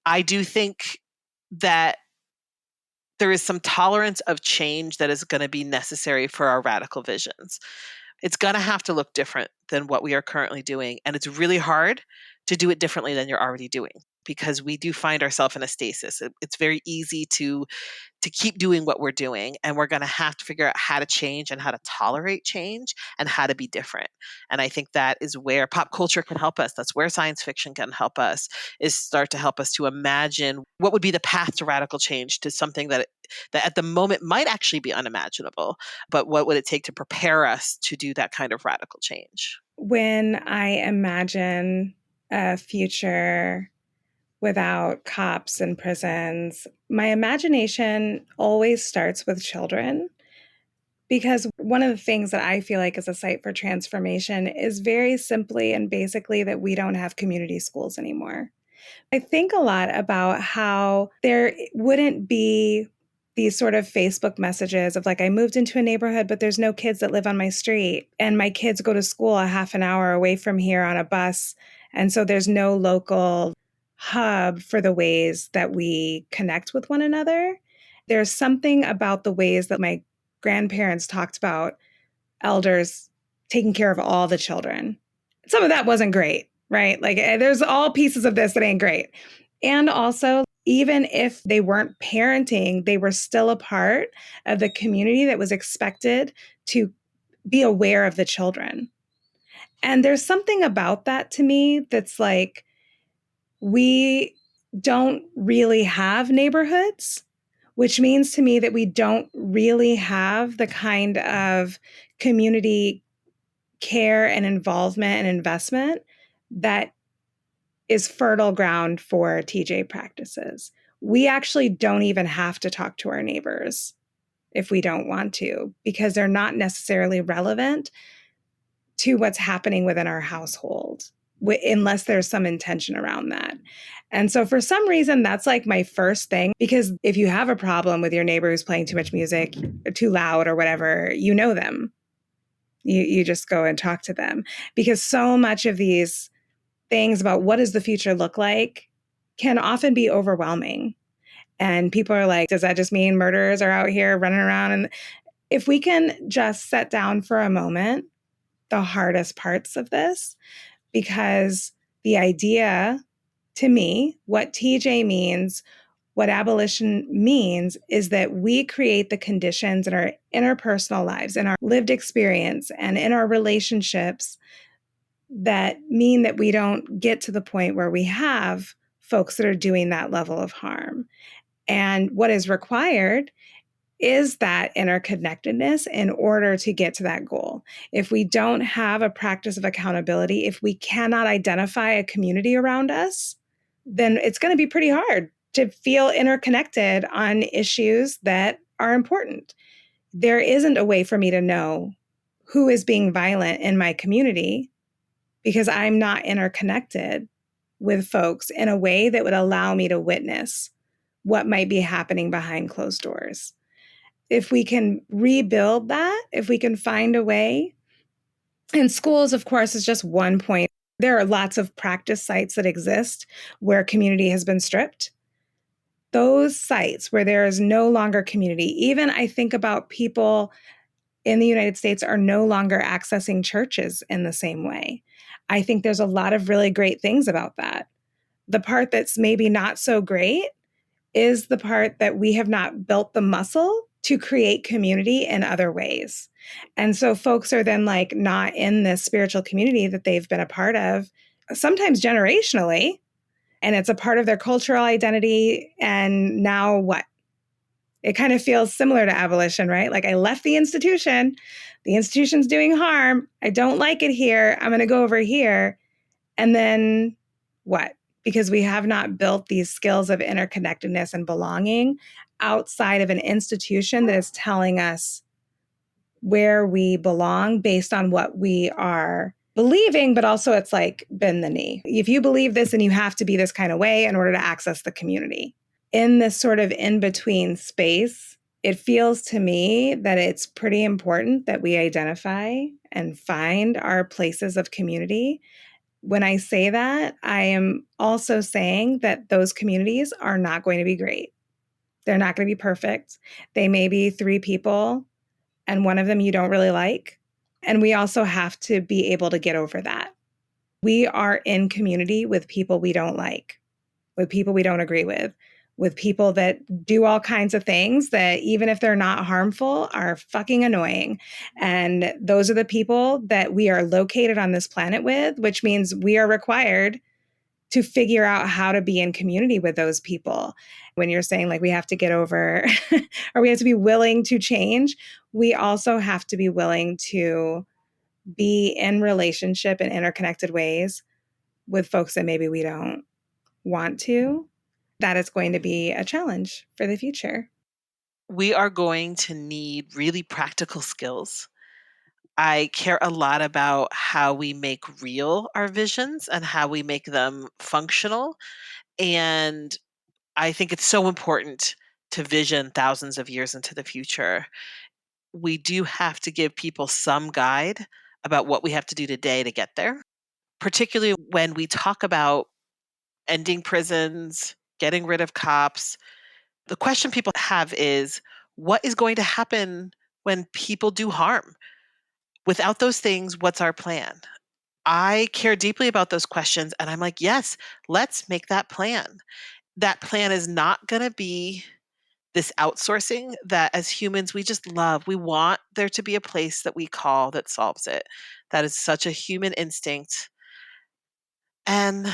I do think that there is some tolerance of change that is going to be necessary for our radical visions. It's going to have to look different than what we are currently doing. And it's really hard to do it differently than you're already doing because we do find ourselves in a stasis. It's very easy to keep doing what we're doing, and we're going to have to figure out how to change and how to tolerate change and how to be different. And I think that is where pop culture can help us. That's where science fiction can help us, is start to help us to imagine what would be the path to radical change, to something that at the moment might actually be unimaginable, but what would it take to prepare us to do that kind of radical change? When I imagine a future without cops and prisons, my imagination always starts with children. Because one of the things that I feel like is a site for transformation is very simply and basically that we don't have community schools anymore. I think a lot about how there wouldn't be these sort of Facebook messages of like, I moved into a neighborhood, but there's no kids that live on my street. And my kids go to school a half an hour away from here on a bus. And so there's no local hub for the ways that we connect with one another. There's something about the ways that my grandparents talked about elders taking care of all the children. Some of that wasn't great, right? Like there's all pieces of this that ain't great. And also, even if they weren't parenting, they were still a part of the community that was expected to be aware of the children. And there's something about that to me that's like, we don't really have neighborhoods, which means to me that we don't really have the kind of community care and involvement and investment that is fertile ground for TJ practices. We actually don't even have to talk to our neighbors if we don't want to, because they're not necessarily relevant to what's happening within our household, unless there's some intention around that. And so for some reason, that's like my first thing, because if you have a problem with your neighbor who's playing too much music or too loud or whatever, you know them. You just go and talk to them, because so much of these things about what does the future look like can often be overwhelming. And people are like, does that just mean murderers are out here running around? And if we can just set down for a moment the hardest parts of this, because the idea, to me, what TJ means, what abolition means is that we create the conditions in our interpersonal lives, in our lived experience, and in our relationships that mean that we don't get to the point where we have folks that are doing that level of harm. And what is required is that interconnectedness in order to get to that goal. If we don't have a practice of accountability, if we cannot identify a community around us, then it's going to be pretty hard to feel interconnected on issues that are important. There isn't a way for me to know who is being violent in my community because I'm not interconnected with folks in a way that would allow me to witness what might be happening behind closed doors. If we can rebuild that, if we can find a way, and schools, of course, is just one point. There are lots of practice sites that exist where community has been stripped. Those sites where there is no longer community, even I think about people in the United States are no longer accessing churches in the same way. I think there's a lot of really great things about that. The part that's maybe not so great is the part that we have not built the muscle to create community in other ways. And so folks are then like not in this spiritual community that they've been a part of, sometimes generationally, and it's a part of their cultural identity. And now what? It kind of feels similar to abolition, right? Like I left the institution's doing harm. I don't like it here. I'm going to go over here. And then what? Because we have not built these skills of interconnectedness and belonging outside of an institution that is telling us where we belong based on what we are believing, but also it's like bend the knee. If you believe this, then you have to be this kind of way in order to access the community. In this sort of in-between space, it feels to me that it's pretty important that we identify and find our places of community. When I say that, I am also saying that those communities are not going to be great. They're not going to be perfect. They may be 3 people and one of them you don't really like. And we also have to be able to get over that. We are in community with people we don't like, with people we don't agree with people that do all kinds of things that, even if they're not harmful, are fucking annoying. And those are the people that we are located on this planet with, which means we are required to figure out how to be in community with those people. When you're saying like we have to get over or we have to be willing to change, we also have to be willing to be in relationship in interconnected ways with folks that maybe we don't want to. That is going to be a challenge for the future. we are going to need really practical skills. I care a lot about how we make real our visions and how we make them functional. And I think it's so important to vision thousands of years into the future. We do have to give people some guide about what we have to do today to get there, particularly when we talk about ending prisons, getting rid of cops. The question people have is, what is going to happen when people do harm? Without those things, what's our plan? I care deeply about those questions. And I'm like, yes, let's make that plan. That plan is not going to be this outsourcing that as humans we just love. We want there to be a place that we call that solves it. That is such a human instinct. And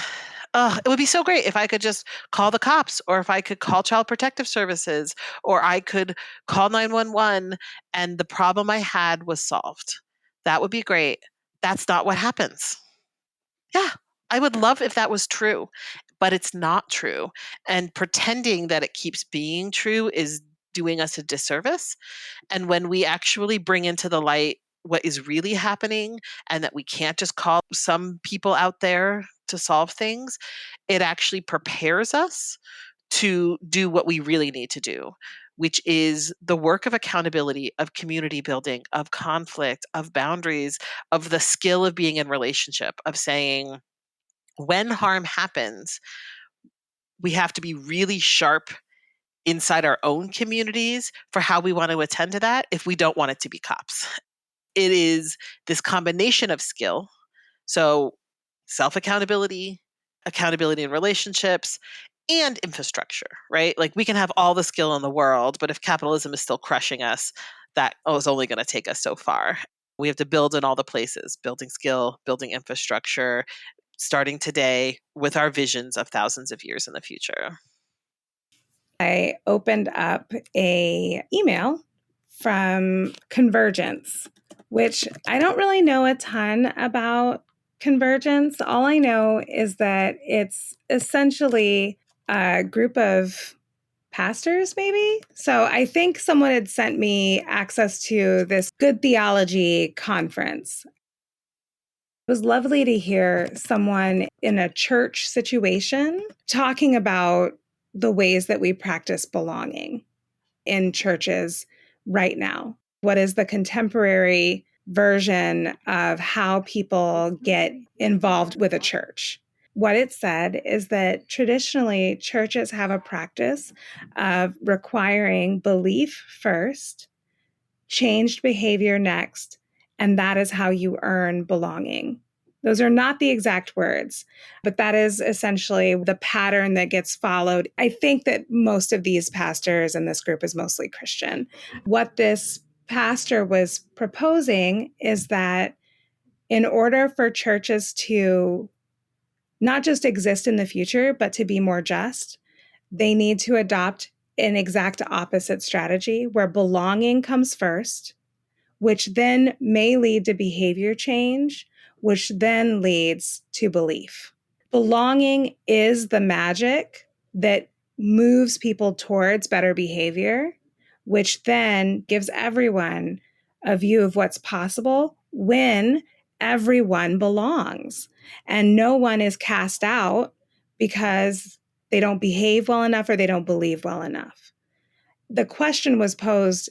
it would be so great if I could just call the cops, or if I could call Child Protective Services, or I could call 911 and the problem I had was solved. That would be great. That's not what happens. Yeah, I would love if that was true, but it's not true. And pretending that it keeps being true is doing us a disservice. And when we actually bring into the light what is really happening, and that we can't just call some people out there to solve things, it actually prepares us to do what we really need to do, which is the work of accountability, of community building, of conflict, of boundaries, of the skill of being in relationship, of saying, when harm happens, we have to be really sharp inside our own communities for how we want to attend to that if we don't want it to be cops. It is this combination of skill. So, self accountability, accountability in relationships, and infrastructure, right? Like we can have all the skill in the world, but if capitalism is still crushing us, that is only going to take us so far. We have to build in all the places, building skill, building infrastructure, starting today with our visions of thousands of years in the future. I opened up a email from Convergence, which I don't really know a ton about Convergence. All I know is that it's essentially a group of pastors, maybe. So I think someone had sent me access to this Good Theology conference. It was lovely to hear someone in a church situation talking about the ways that we practice belonging in churches right now. What is the contemporary version of how people get involved with a church? What it said is that traditionally churches have a practice of requiring belief first, changed behavior next, and that is how you earn belonging. Those are not the exact words, but that is essentially the pattern that gets followed. I think that most of these pastors in this group is mostly Christian. What this pastor was proposing is that in order for churches to not just exist in the future, but to be more just, they need to adopt an exact opposite strategy where belonging comes first, which then may lead to behavior change, which then leads to belief. Belonging is the magic that moves people towards better behavior, which then gives everyone a view of what's possible when everyone belongs and no one is cast out because they don't behave well enough or they don't believe well enough. The question was posed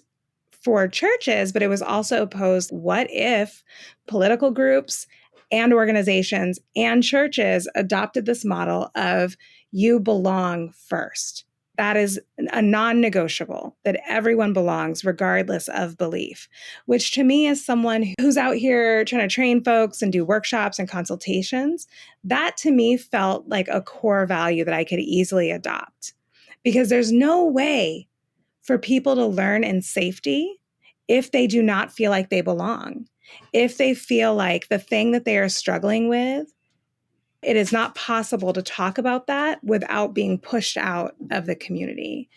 for churches, but it was also posed, what if political groups and organizations and churches adopted this model of you belong first? That is a non-negotiable, that everyone belongs regardless of belief, which to me, as someone who's out here trying to train folks and do workshops and consultations, that to me felt like a core value that I could easily adopt, because there's no way for people to learn in safety if they do not feel like they belong, if they feel like the thing that they are struggling with, it is not possible to talk about that without being pushed out of the community.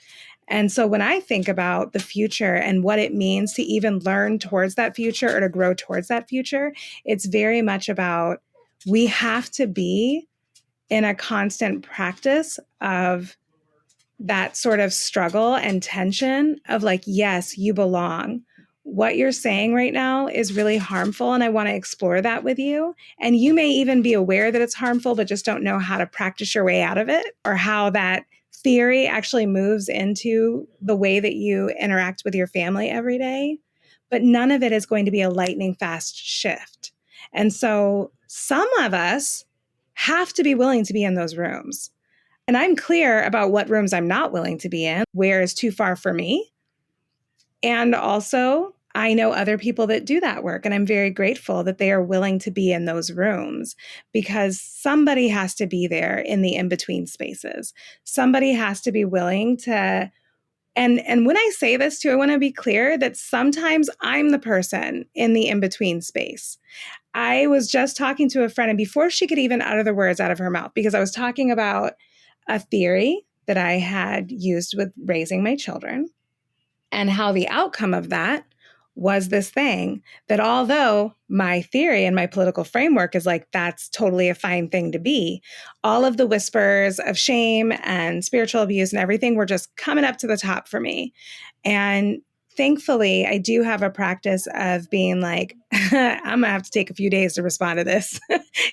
And so when I think about the future and what it means to even learn towards that future or to grow towards that future, it's very much about we have to be in a constant practice of that sort of struggle and tension of like, yes, you belong. What you're saying right now is really harmful, and I want to explore that with you. And you may even be aware that it's harmful, but just don't know how to practice your way out of it, or how that theory actually moves into the way that you interact with your family every day. But none of it is going to be a lightning fast shift. And so some of us have to be willing to be in those rooms. And I'm clear about what rooms I'm not willing to be in, where is too far for me. And also, I know other people that do that work, and I'm very grateful that they are willing to be in those rooms, because somebody has to be there in the in-between spaces. Somebody has to be willing to, and when I say this too, I want to be clear that sometimes I'm the person in the in-between space. I was just talking to a friend, and before she could even utter the words out of her mouth, because I was talking about a theory that I had used with raising my children, and how the outcome of that was this thing that, although my theory and my political framework is like, that's totally a fine thing to be, all of the whispers of shame and spiritual abuse and everything were just coming up to the top for me. And thankfully, I do have a practice of being like, I'm going to have to take a few days to respond to this.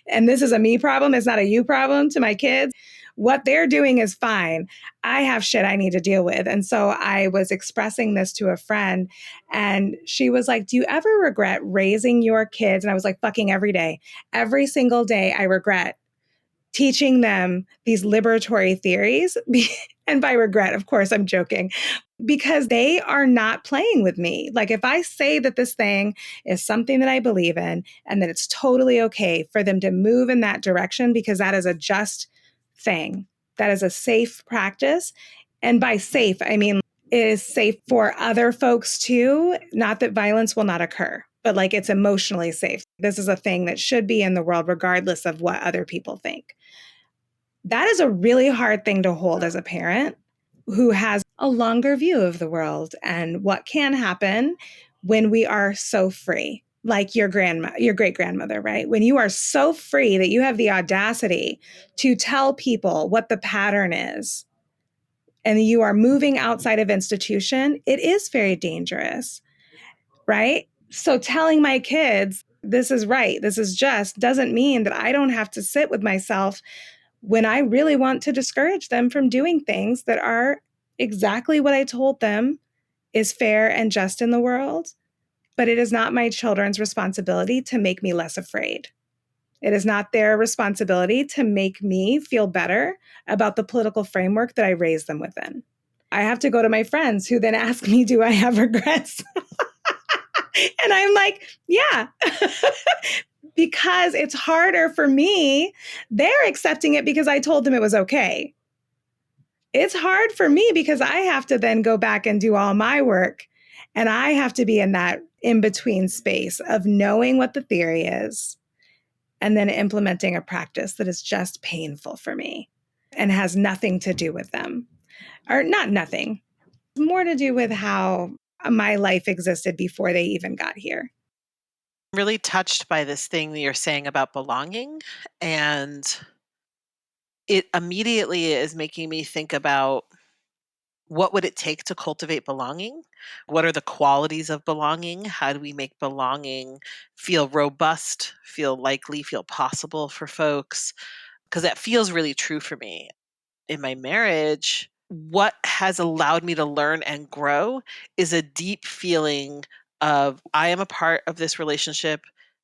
And this is a me problem. It's not a you problem to my kids. What they're doing is fine. I have shit I need to deal with. And so I was expressing this to a friend, and she was like, do you ever regret raising your kids? And I was like, fucking every day. Every single day I regret teaching them these liberatory theories. And by regret, of course, I'm joking, because they are not playing with me. Like, if I say that this thing is something that I believe in and that it's totally okay for them to move in that direction, because that is a just thing, that is a safe practice. And by safe, I mean, it is safe for other folks too. Not that violence will not occur, but like, it's emotionally safe. This is a thing that should be in the world, regardless of what other people think. That is a really hard thing to hold as a parent who has a longer view of the world and what can happen when we are so free. Like your great grandmother, right? When you are so free that you have the audacity to tell people what the pattern is, and you are moving outside of institution, it is very dangerous, right? So telling my kids, this is right, this is just, doesn't mean that I don't have to sit with myself when I really want to discourage them from doing things that are exactly what I told them is fair and just in the world. But it is not my children's responsibility to make me less afraid. It is not their responsibility to make me feel better about the political framework that I raised them within. I have to go to my friends who then ask me, do I have regrets? And I'm like, yeah. Because it's harder for me. They're accepting it because I told them it was okay. It's hard for me because I have to then go back and do all my work. And I have to be in that in-between space of knowing what the theory is and then implementing a practice that is just painful for me and has nothing to do with them. Or not nothing, more to do with how my life existed before they even got here. Really touched by this thing that you're saying about belonging, and it immediately is making me think about, what would it take to cultivate belonging? What are the qualities of belonging? How do we make belonging feel robust, feel likely, feel possible for folks? Because that feels really true for me. In my marriage, what has allowed me to learn and grow is a deep feeling of, I am a part of this relationship.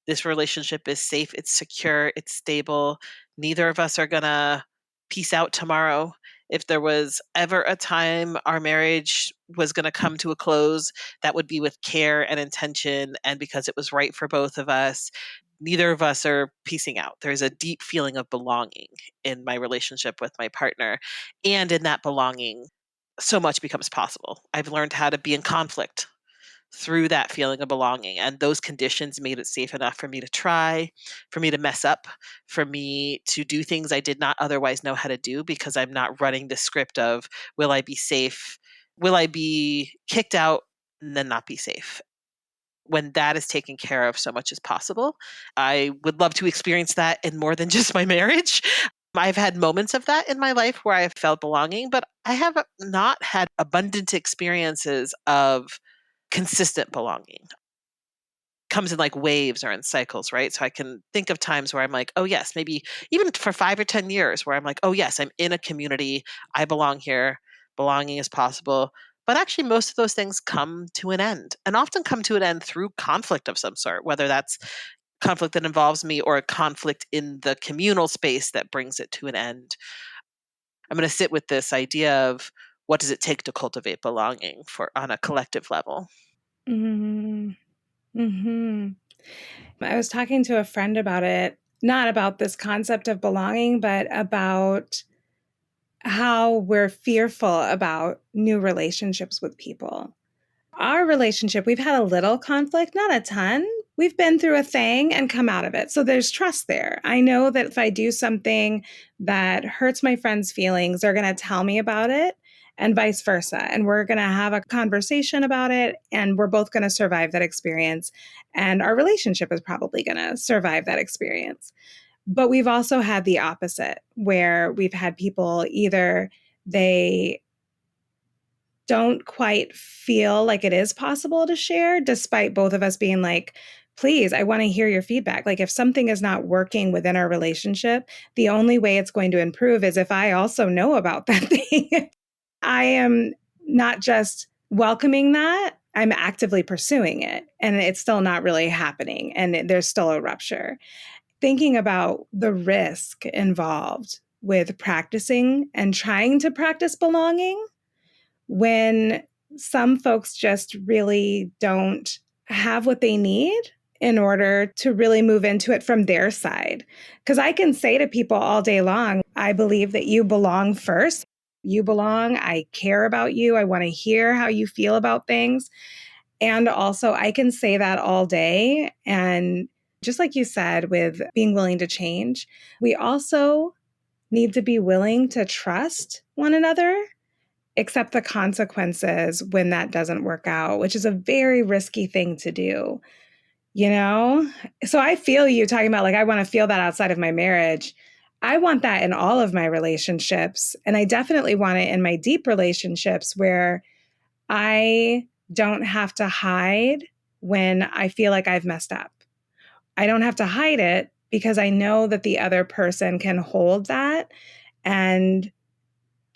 This relationship is safe, it's secure, it's stable. Neither of us are going to peace out tomorrow. If there was ever a time our marriage was going to come to a close, that would be with care and intention and because it was right for both of us. Neither of us are piecing out. There's a deep feeling of belonging in my relationship with my partner. And in that belonging, so much becomes possible. I've learned how to be in conflict through that feeling of belonging. And those conditions made it safe enough for me to try, for me to mess up, for me to do things I did not otherwise know how to do because I'm not running the script of, will I be safe? Will I be kicked out and then not be safe? When that is taken care of, so much is possible. I would love to experience that in more than just my marriage. I've had moments of that in my life where I have felt belonging, but I have not had abundant experiences of consistent belonging. Comes in like waves or in cycles, right? So I can think of times where I'm like, oh yes, maybe even for 5 or 10 years where I'm like, oh yes, I'm in a community, I belong here, belonging is possible. But actually, most of those things come to an end and often come to an end through conflict of some sort, whether that's conflict that involves me or a conflict in the communal space that brings it to an end. I'm going to sit with this idea of what does it take to cultivate belonging for on a collective level. Mm-hmm. Mm-hmm. I was talking to a friend about it, not about this concept of belonging, but about how we're fearful about new relationships with people. Our relationship, we've had a little conflict, not a ton. We've been through a thing and come out of it. So there's trust there. I know that if I do something that hurts my friend's feelings, they're going to tell me about it and vice versa. And we're going to have a conversation about it and we're both going to survive that experience. And our relationship is probably going to survive that experience. But we've also had the opposite where we've had people either they don't quite feel like it is possible to share, despite both of us being like, please, I want to hear your feedback. Like, if something is not working within our relationship, the only way it's going to improve is if I also know about that thing. I am not just welcoming that, I'm actively pursuing it. And it's still not really happening. And there's still a rupture. Thinking about the risk involved with practicing and trying to practice belonging when some folks just really don't have what they need in order to really move into it from their side. Because I can say to people all day long, I believe that you belong first. You belong. I care about you. I want to hear how you feel about things. And also, I can say that all day. And just like you said, with being willing to change, we also need to be willing to trust one another, accept the consequences when that doesn't work out, which is a very risky thing to do, you know? So I feel you talking about like, I want to feel that outside of my marriage. I want that in all of my relationships. And I definitely want it in my deep relationships where I don't have to hide when I feel like I've messed up. I don't have to hide it because I know that the other person can hold that and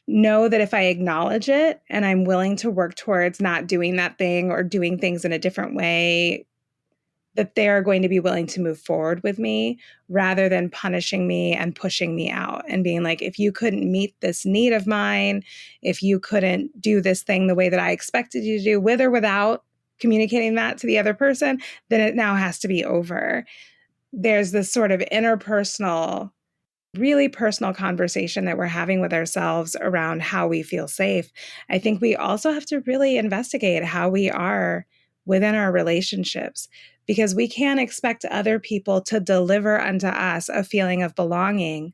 know that if I acknowledge it and I'm willing to work towards not doing that thing or doing things in a different way, that they're going to be willing to move forward with me rather than punishing me and pushing me out and being like, if you couldn't meet this need of mine, if you couldn't do this thing the way that I expected you to do, with or without communicating that to the other person, then it now has to be over. There's this sort of interpersonal, really personal conversation that we're having with ourselves around how we feel safe. I think we also have to really investigate how we are within our relationships because we can't expect other people to deliver unto us a feeling of belonging,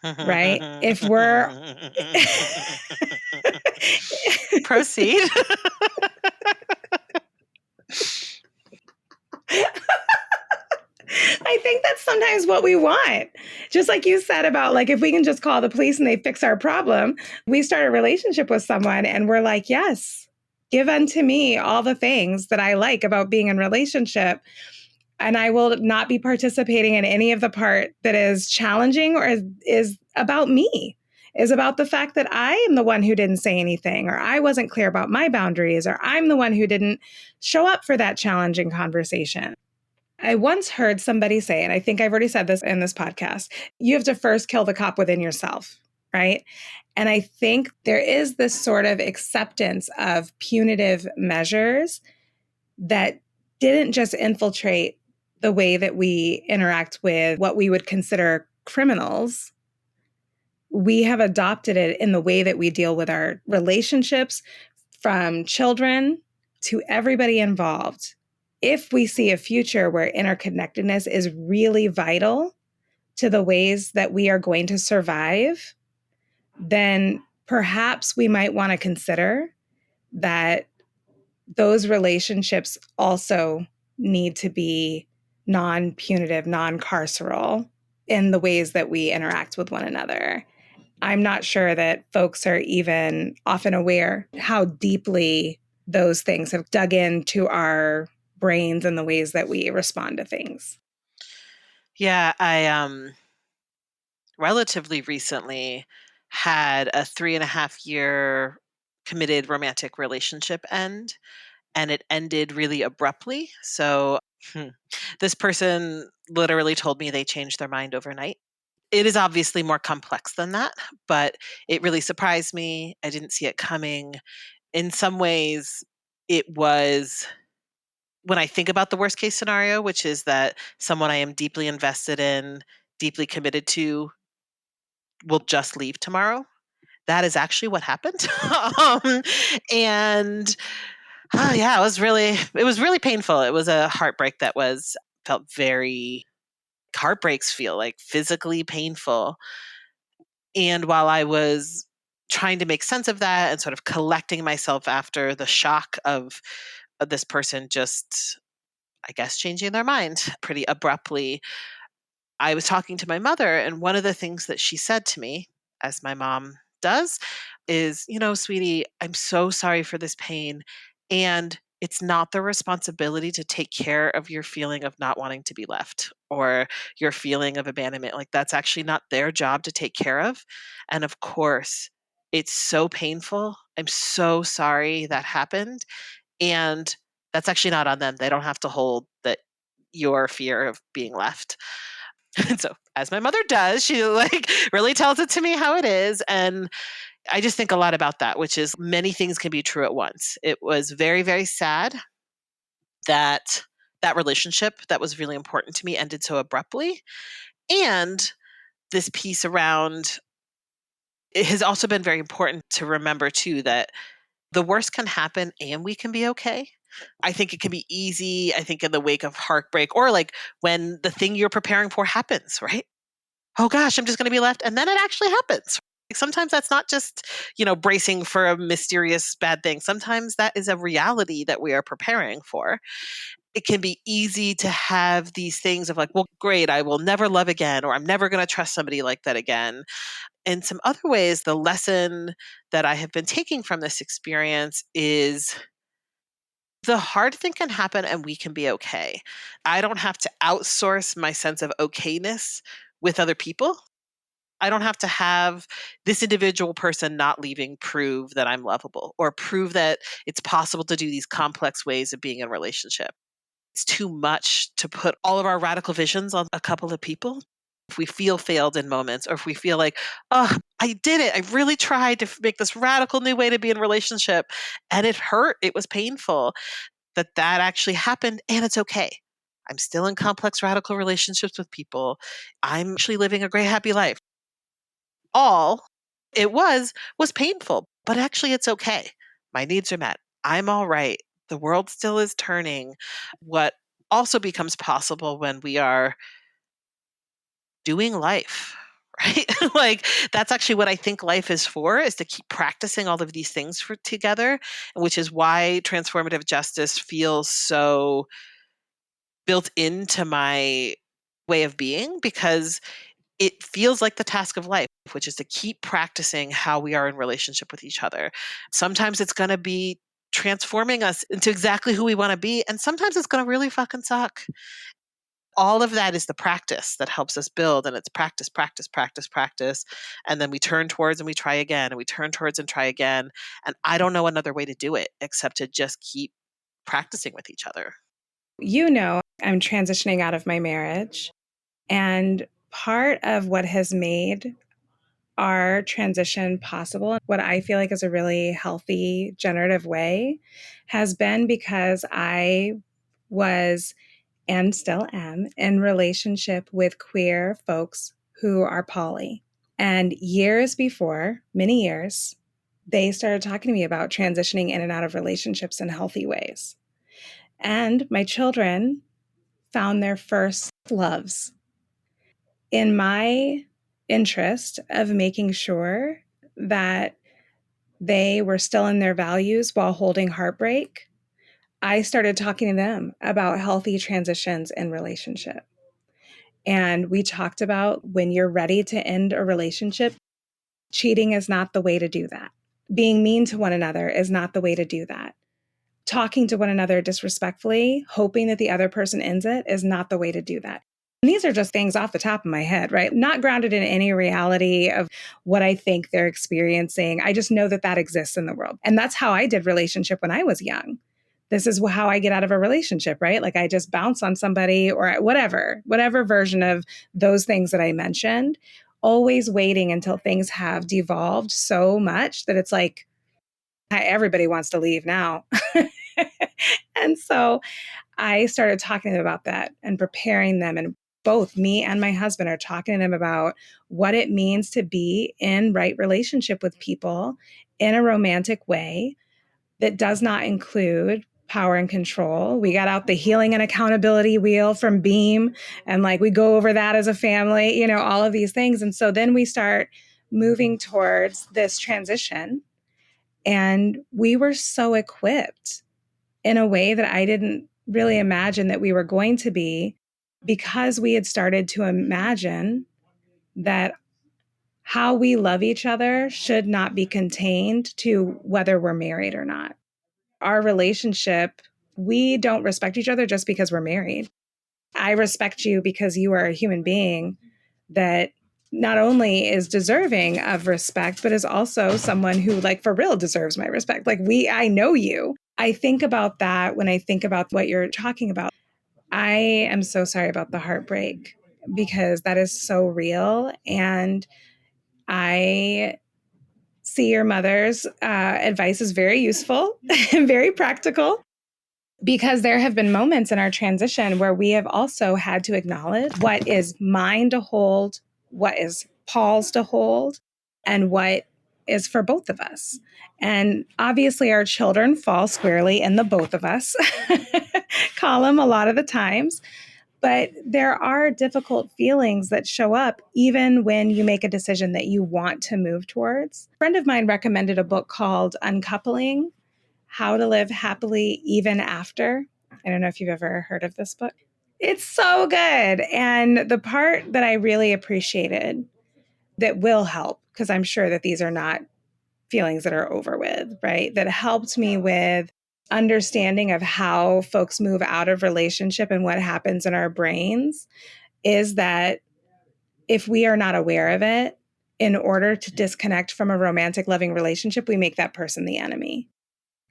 right? If we're Proceed. I think that's sometimes what we want. Just like you said about like, if we can just call the police and they fix our problem, we start a relationship with someone and we're like, yes, give unto me all the things that I like about being in relationship. And I will not be participating in any of the part that is challenging or is about me, is about the fact that I am the one who didn't say anything, or I wasn't clear about my boundaries, or I'm the one who didn't show up for that challenging conversation. I once heard somebody say, and I think I've already said this in this podcast, you have to first kill the cop within yourself, right? And I think there is this sort of acceptance of punitive measures that didn't just infiltrate the way that we interact with what we would consider criminals. We have adopted it in the way that we deal with our relationships, from children to everybody involved. If we see a future where interconnectedness is really vital to the ways that we are going to survive, then perhaps we might want to consider that those relationships also need to be non-punitive, non-carceral. in the ways that we interact with one another. I'm not sure that folks are even often aware how deeply those things have dug into our brains and the ways that we respond to things. Yeah, I relatively recently had a 3.5 year committed romantic relationship end, and it ended really abruptly. So this person literally told me they changed their mind overnight. It is obviously more complex than that, but it really surprised me. I didn't see it coming. In some ways, it was when I think about the worst case scenario, which is that someone I am deeply invested in, deeply committed to, will just leave tomorrow. That is actually what happened. um, and yeah, it was really painful. It was a heartbreak that was felt very heartbreaks feel like physically painful. And while I was trying to make sense of that and sort of collecting myself after the shock of this person just, I guess, changing their mind pretty abruptly, I was talking to my mother, and one of the things that she said to me, as my mom does, is, sweetie, I'm so sorry for this pain. And it's not their responsibility to take care of your feeling of not wanting to be left or your feeling of abandonment. Like, that's actually not their job to take care of. And of course, it's so painful. I'm so sorry that happened. And that's actually not on them. They don't have to hold that your fear of being left. And so, as my mother does, she like really tells it to me how it is. And I just think a lot about that, which is many things can be true at once. It was very, very sad that that relationship that was really important to me ended so abruptly. And this piece around it has also been very important to remember too that the worst can happen and we can be okay. I think it can be easy, I think in the wake of heartbreak or like when the thing you're preparing for happens, right? Oh gosh, I'm just going to be left. And then it actually happens. Like, sometimes that's not just, bracing for a mysterious bad thing. Sometimes that is a reality that we are preparing for. It can be easy to have these things of like, well, great, I will never love again, or I'm never going to trust somebody like that again. In some other ways, the lesson that I have been taking from this experience is the hard thing can happen and we can be okay. I don't have to outsource my sense of okayness with other people. I don't have to have this individual person not leaving prove that I'm lovable or prove that it's possible to do these complex ways of being in a relationship. It's too much to put all of our radical visions on a couple of people. If we feel failed in moments or if we feel like, oh, I did it. I really tried to make this radical new way to be in a relationship and it hurt. It was painful that actually happened and it's okay. I'm still in complex radical relationships with people. I'm actually living a great happy life. All it was painful, but actually it's okay. My needs are met. I'm all right. The world still is turning. What also becomes possible when we are doing life, right? Like that's actually what I think life is for, is to keep practicing all of these things for together, which is why transformative justice feels so built into my way of being, because it feels like the task of life, which is to keep practicing how we are in relationship with each other. Sometimes it's going to be transforming us into exactly who we want to be, and sometimes it's going to really fucking suck. All of that is the practice that helps us build, and it's practice, practice, practice, practice. And then we turn towards and we try again, and we turn towards and try again. And I don't know another way to do it except to just keep practicing with each other. I'm transitioning out of my marriage. And part of what has made our transition possible, what I feel like is a really healthy, generative way, has been because I was and still am in relationship with queer folks who are poly. And years before, many years, they started talking to me about transitioning in and out of relationships in healthy ways. And my children found their first loves. In my interest of making sure that they were still in their values while holding heartbreak, I started talking to them about healthy transitions in relationship. And we talked about when you're ready to end a relationship, cheating is not the way to do that. Being mean to one another is not the way to do that. Talking to one another disrespectfully, hoping that the other person ends it, is not the way to do that. And these are just things off the top of my head, right? Not grounded in any reality of what I think they're experiencing. I just know that that exists in the world. And that's how I did relationship when I was young. This is how I get out of a relationship, right? Like I just bounce on somebody or whatever version of those things that I mentioned, always waiting until things have devolved so much that it's like, everybody wants to leave now. And so I started talking to them about that and preparing them. And both me and my husband are talking to them about what it means to be in right relationship with people in a romantic way that does not include power and control. We got out the healing and accountability wheel from Beam, and like we go over that as a family, you know, all of these things. And so then we start moving towards this transition. And we were so equipped in a way that I didn't really imagine that we were going to be, because we had started to imagine that how we love each other should not be contained to whether we're married or not. Our relationship, we don't respect each other just because we're married. I respect you because you are a human being that not only is deserving of respect, but is also someone who, like, for real deserves my respect. Like, I know you. I think about that when I think about what you're talking about. I am so sorry about the heartbreak because that is so real. And I see your mother's advice is very useful and very practical, because there have been moments in our transition where we have also had to acknowledge what is mine to hold, what is Paul's to hold, and what is for both of us. And obviously, our children fall squarely in the both of us column a lot of the times. But there are difficult feelings that show up even when you make a decision that you want to move towards. A friend of mine recommended a book called Uncoupling: How to Live Happily Even After. I don't know if you've ever heard of this book. It's so good. And the part that I really appreciated that will help, because I'm sure that these are not feelings that are over with, right? That helped me with understanding of how folks move out of relationship and what happens in our brains, is that if we are not aware of it, in order to disconnect from a romantic, loving relationship, we make that person the enemy.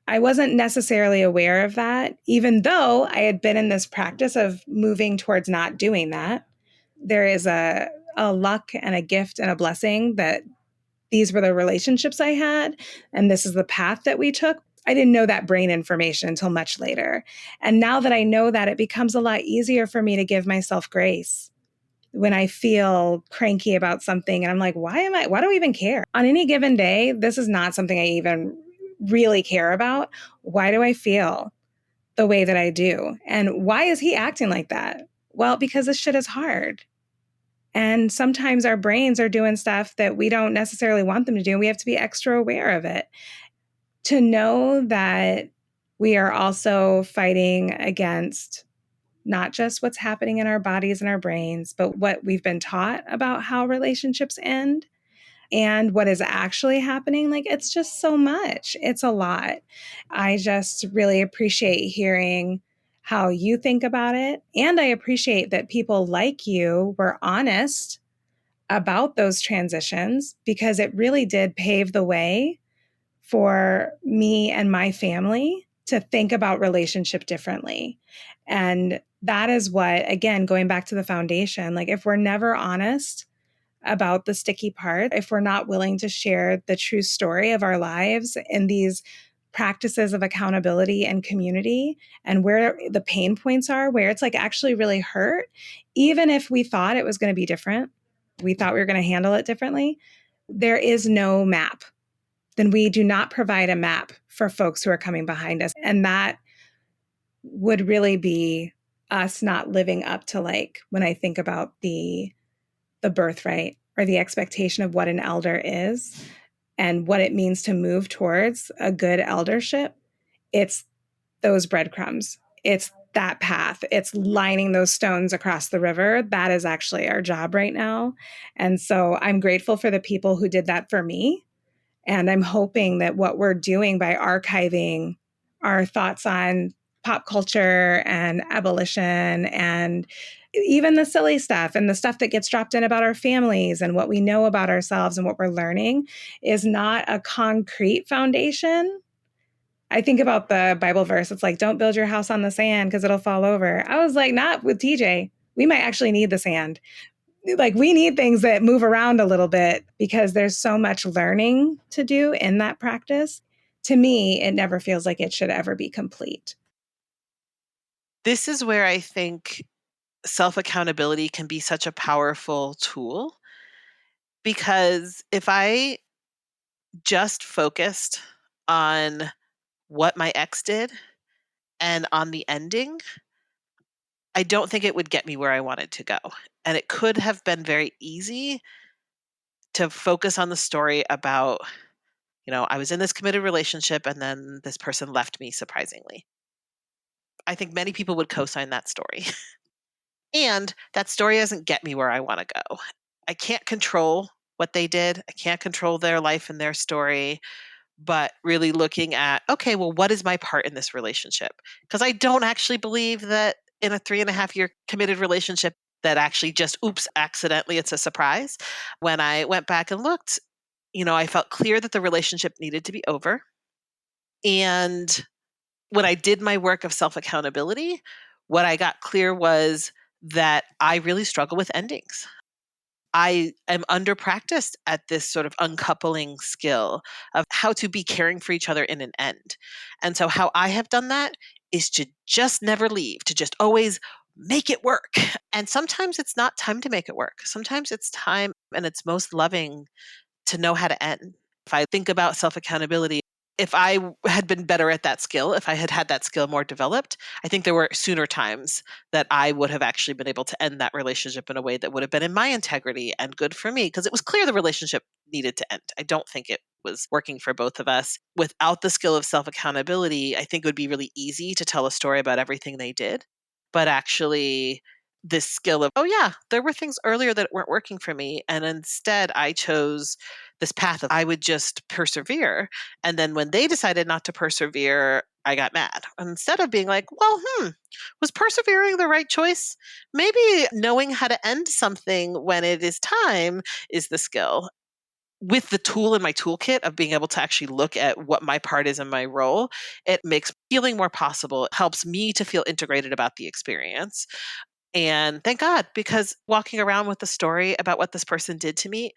I wasn't necessarily aware of that, even though I had been in this practice of moving towards not doing that. There is a luck and a gift and a blessing that these were the relationships I had, and this is the path that we took. I didn't know that brain information until much later. And now that I know that, it becomes a lot easier for me to give myself grace when I feel cranky about something. And I'm like, why do I even care? On any given day, this is not something I even really care about. Why do I feel the way that I do? And why is he acting like that? Well, because this shit is hard. And sometimes our brains are doing stuff that we don't necessarily want them to do. And we have to be extra aware of it. To know that we are also fighting against not just what's happening in our bodies and our brains, but what we've been taught about how relationships end and what is actually happening. Like, it's just so much. It's a lot. I just really appreciate hearing how you think about it. And I appreciate that people like you were honest about those transitions, because it really did pave the way for me and my family to think about relationship differently. And that is what, again, going back to the foundation, like, if we're never honest about the sticky part, if we're not willing to share the true story of our lives in these practices of accountability and community, and where the pain points are, where it's like actually really hurt, even if we thought it was going to be different, we thought we were going to handle it differently, there is no map. Then we do not provide a map for folks who are coming behind us. And that would really be us not living up to, like, when I think about the birthright or the expectation of what an elder is and what it means to move towards a good eldership. It's those breadcrumbs. It's that path. It's lining those stones across the river. That is actually our job right now. And so I'm grateful for the people who did that for me. And I'm hoping that what we're doing by archiving our thoughts on pop culture and abolition and even the silly stuff and the stuff that gets dropped in about our families and what we know about ourselves and what we're learning is not a concrete foundation. I think about the Bible verse. It's like, don't build your house on the sand because it'll fall over. I was like, not with TJ. We might actually need the sand. Like, we need things that move around a little bit because there's so much learning to do in that practice. To me, it never feels like it should ever be complete. This is where I think self-accountability can be such a powerful tool, because if I just focused on what my ex did and on the ending, I don't think it would get me where I wanted to go. And it could have been very easy to focus on the story about, I was in this committed relationship and then this person left me surprisingly. I think many people would co-sign that story. And that story doesn't get me where I want to go. I can't control what they did. I can't control their life and their story, but really looking at, okay, well, what is my part in this relationship? Because I don't actually believe that in a 3.5 year committed relationship that actually just, oops, accidentally, it's a surprise. When I went back and looked, I felt clear that the relationship needed to be over. And when I did my work of self accountability, what I got clear was that I really struggle with endings. I am under practiced at this sort of uncoupling skill of how to be caring for each other in an end. And so, how I have done that is to just never leave, to just always make it work. And sometimes it's not time to make it work. Sometimes it's time and it's most loving to know how to end. If I think about self accountability, if I had been better at that skill, if I had had that skill more developed, I think there were sooner times that I would have actually been able to end that relationship in a way that would have been in my integrity and good for me, because it was clear the relationship needed to end. I don't think it was working for both of us. Without the skill of self accountability, I think it would be really easy to tell a story about everything they did. But actually, this skill of, oh, yeah, there were things earlier that weren't working for me. And instead, I chose this path of I would just persevere. And then when they decided not to persevere, I got mad. Instead of being like, well, was persevering the right choice? Maybe knowing how to end something when it is time is the skill. With the tool in my toolkit of being able to actually look at what my part is in my role, it makes feeling more possible. It helps me to feel integrated about the experience. And thank God, because walking around with the story about what this person did to me,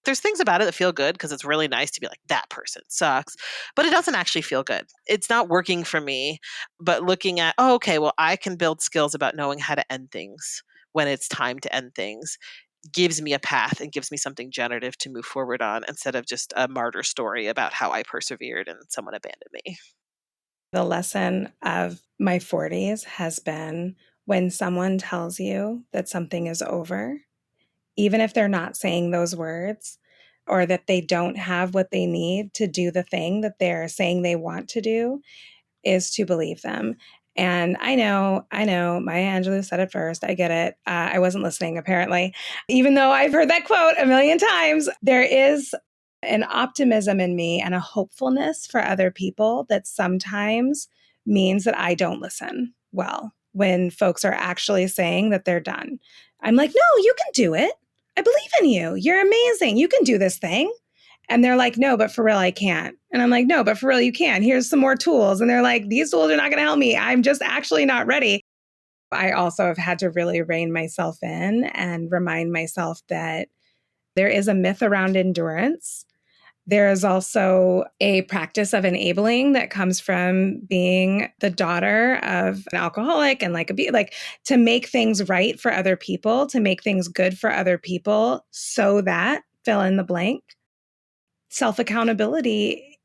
there's things about it that feel good because it's really nice to be like, that person sucks, but it doesn't actually feel good. It's not working for me. But looking at, oh, okay, well, I can build skills about knowing how to end things when it's time to end things gives me a path and gives me something generative to move forward on instead of just a martyr story about how I persevered and someone abandoned me. The lesson of my 40s has been when someone tells you that something is over, even if they're not saying those words or that they don't have what they need to do the thing that they're saying they want to do, is to believe them. And I know, Maya Angelou said it first. I get it. I wasn't listening, apparently. Even though I've heard that quote a million times, there is an optimism in me and a hopefulness for other people that sometimes means that I don't listen well when folks are actually saying that they're done. I'm like, no, you can do it. I believe in you. You're amazing. You can do this thing. And they're like, no, but for real, I can't. And I'm like, no, but for real, you can. Here's some more tools. And they're like, these tools are not going to help me. I'm just actually not ready. I also have had to really rein myself in and remind myself that there is a myth around endurance. There is also a practice of enabling that comes from being the daughter of an alcoholic and like to make things right for other people, to make things good for other people so that fill in the blank. Self-accountability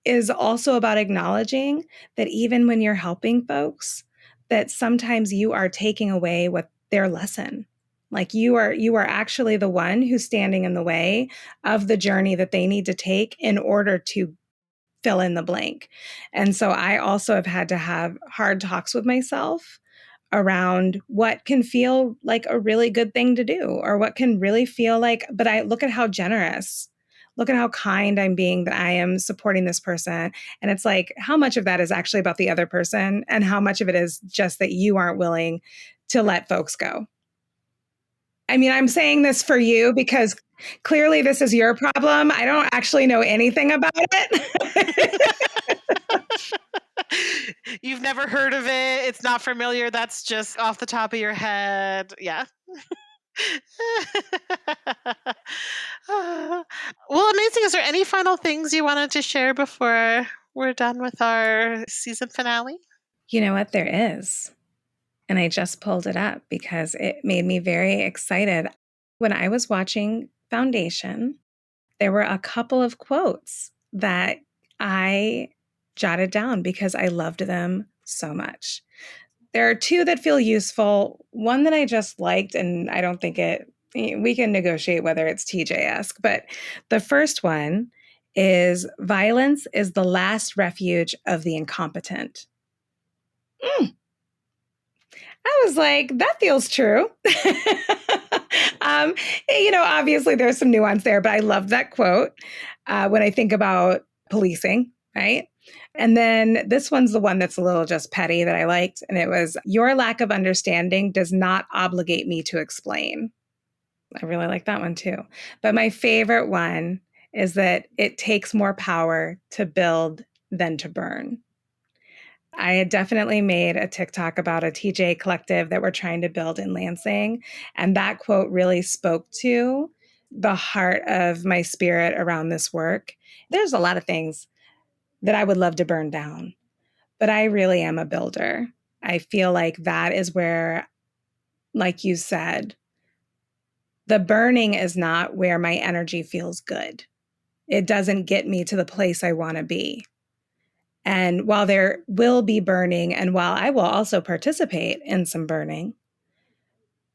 is also about acknowledging that even when you're helping folks, that sometimes you are taking away what their lesson. Like you are actually the one who's standing in the way of the journey that they need to take in order to fill in the blank. And so I also have had to have hard talks with myself around what can feel like a really good thing to do, or what can really feel like, but I look at how generous, look at how kind I'm being, that I am supporting this person. And it's like, how much of that is actually about the other person, and how much of it is just that you aren't willing to let folks go? I mean, I'm saying this for you because clearly this is your problem. I don't actually know anything about it. You've never heard of it. It's not familiar. That's just off the top of your head. Yeah. Well, amazing. Is there any final things you wanted to share before we're done with our season finale? You know what? There is. And I just pulled it up because it made me very excited. When I was watching Foundation, there were a couple of quotes that I jotted down because I loved them so much. There are two that feel useful, one that I just liked, and I don't think we can negotiate whether it's TJ-esque, but the first one is, violence is the last refuge of the incompetent. I was like, that feels true. Obviously there's some nuance there, but I love that quote when I think about policing, right? And then this one's the one that's a little just petty that I liked. And it was, your lack of understanding does not obligate me to explain. I really like that one too. But my favorite one is that it takes more power to build than to burn. I had definitely made a TikTok about a TJ collective that we're trying to build in Lansing. And that quote really spoke to the heart of my spirit around this work. There's a lot of things that I would love to burn down, but I really am a builder. I feel like that is where, like you said, the burning is not where my energy feels good. It doesn't get me to the place I want to be. And while there will be burning, and while I will also participate in some burning,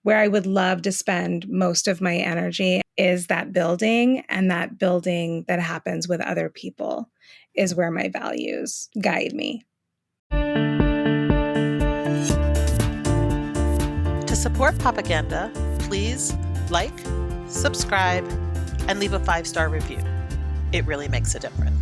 where I would love to spend most of my energy is that building, and that building that happens with other people is where my values guide me. To support Popaganda, please like, subscribe, and leave a 5-star review. It really makes a difference.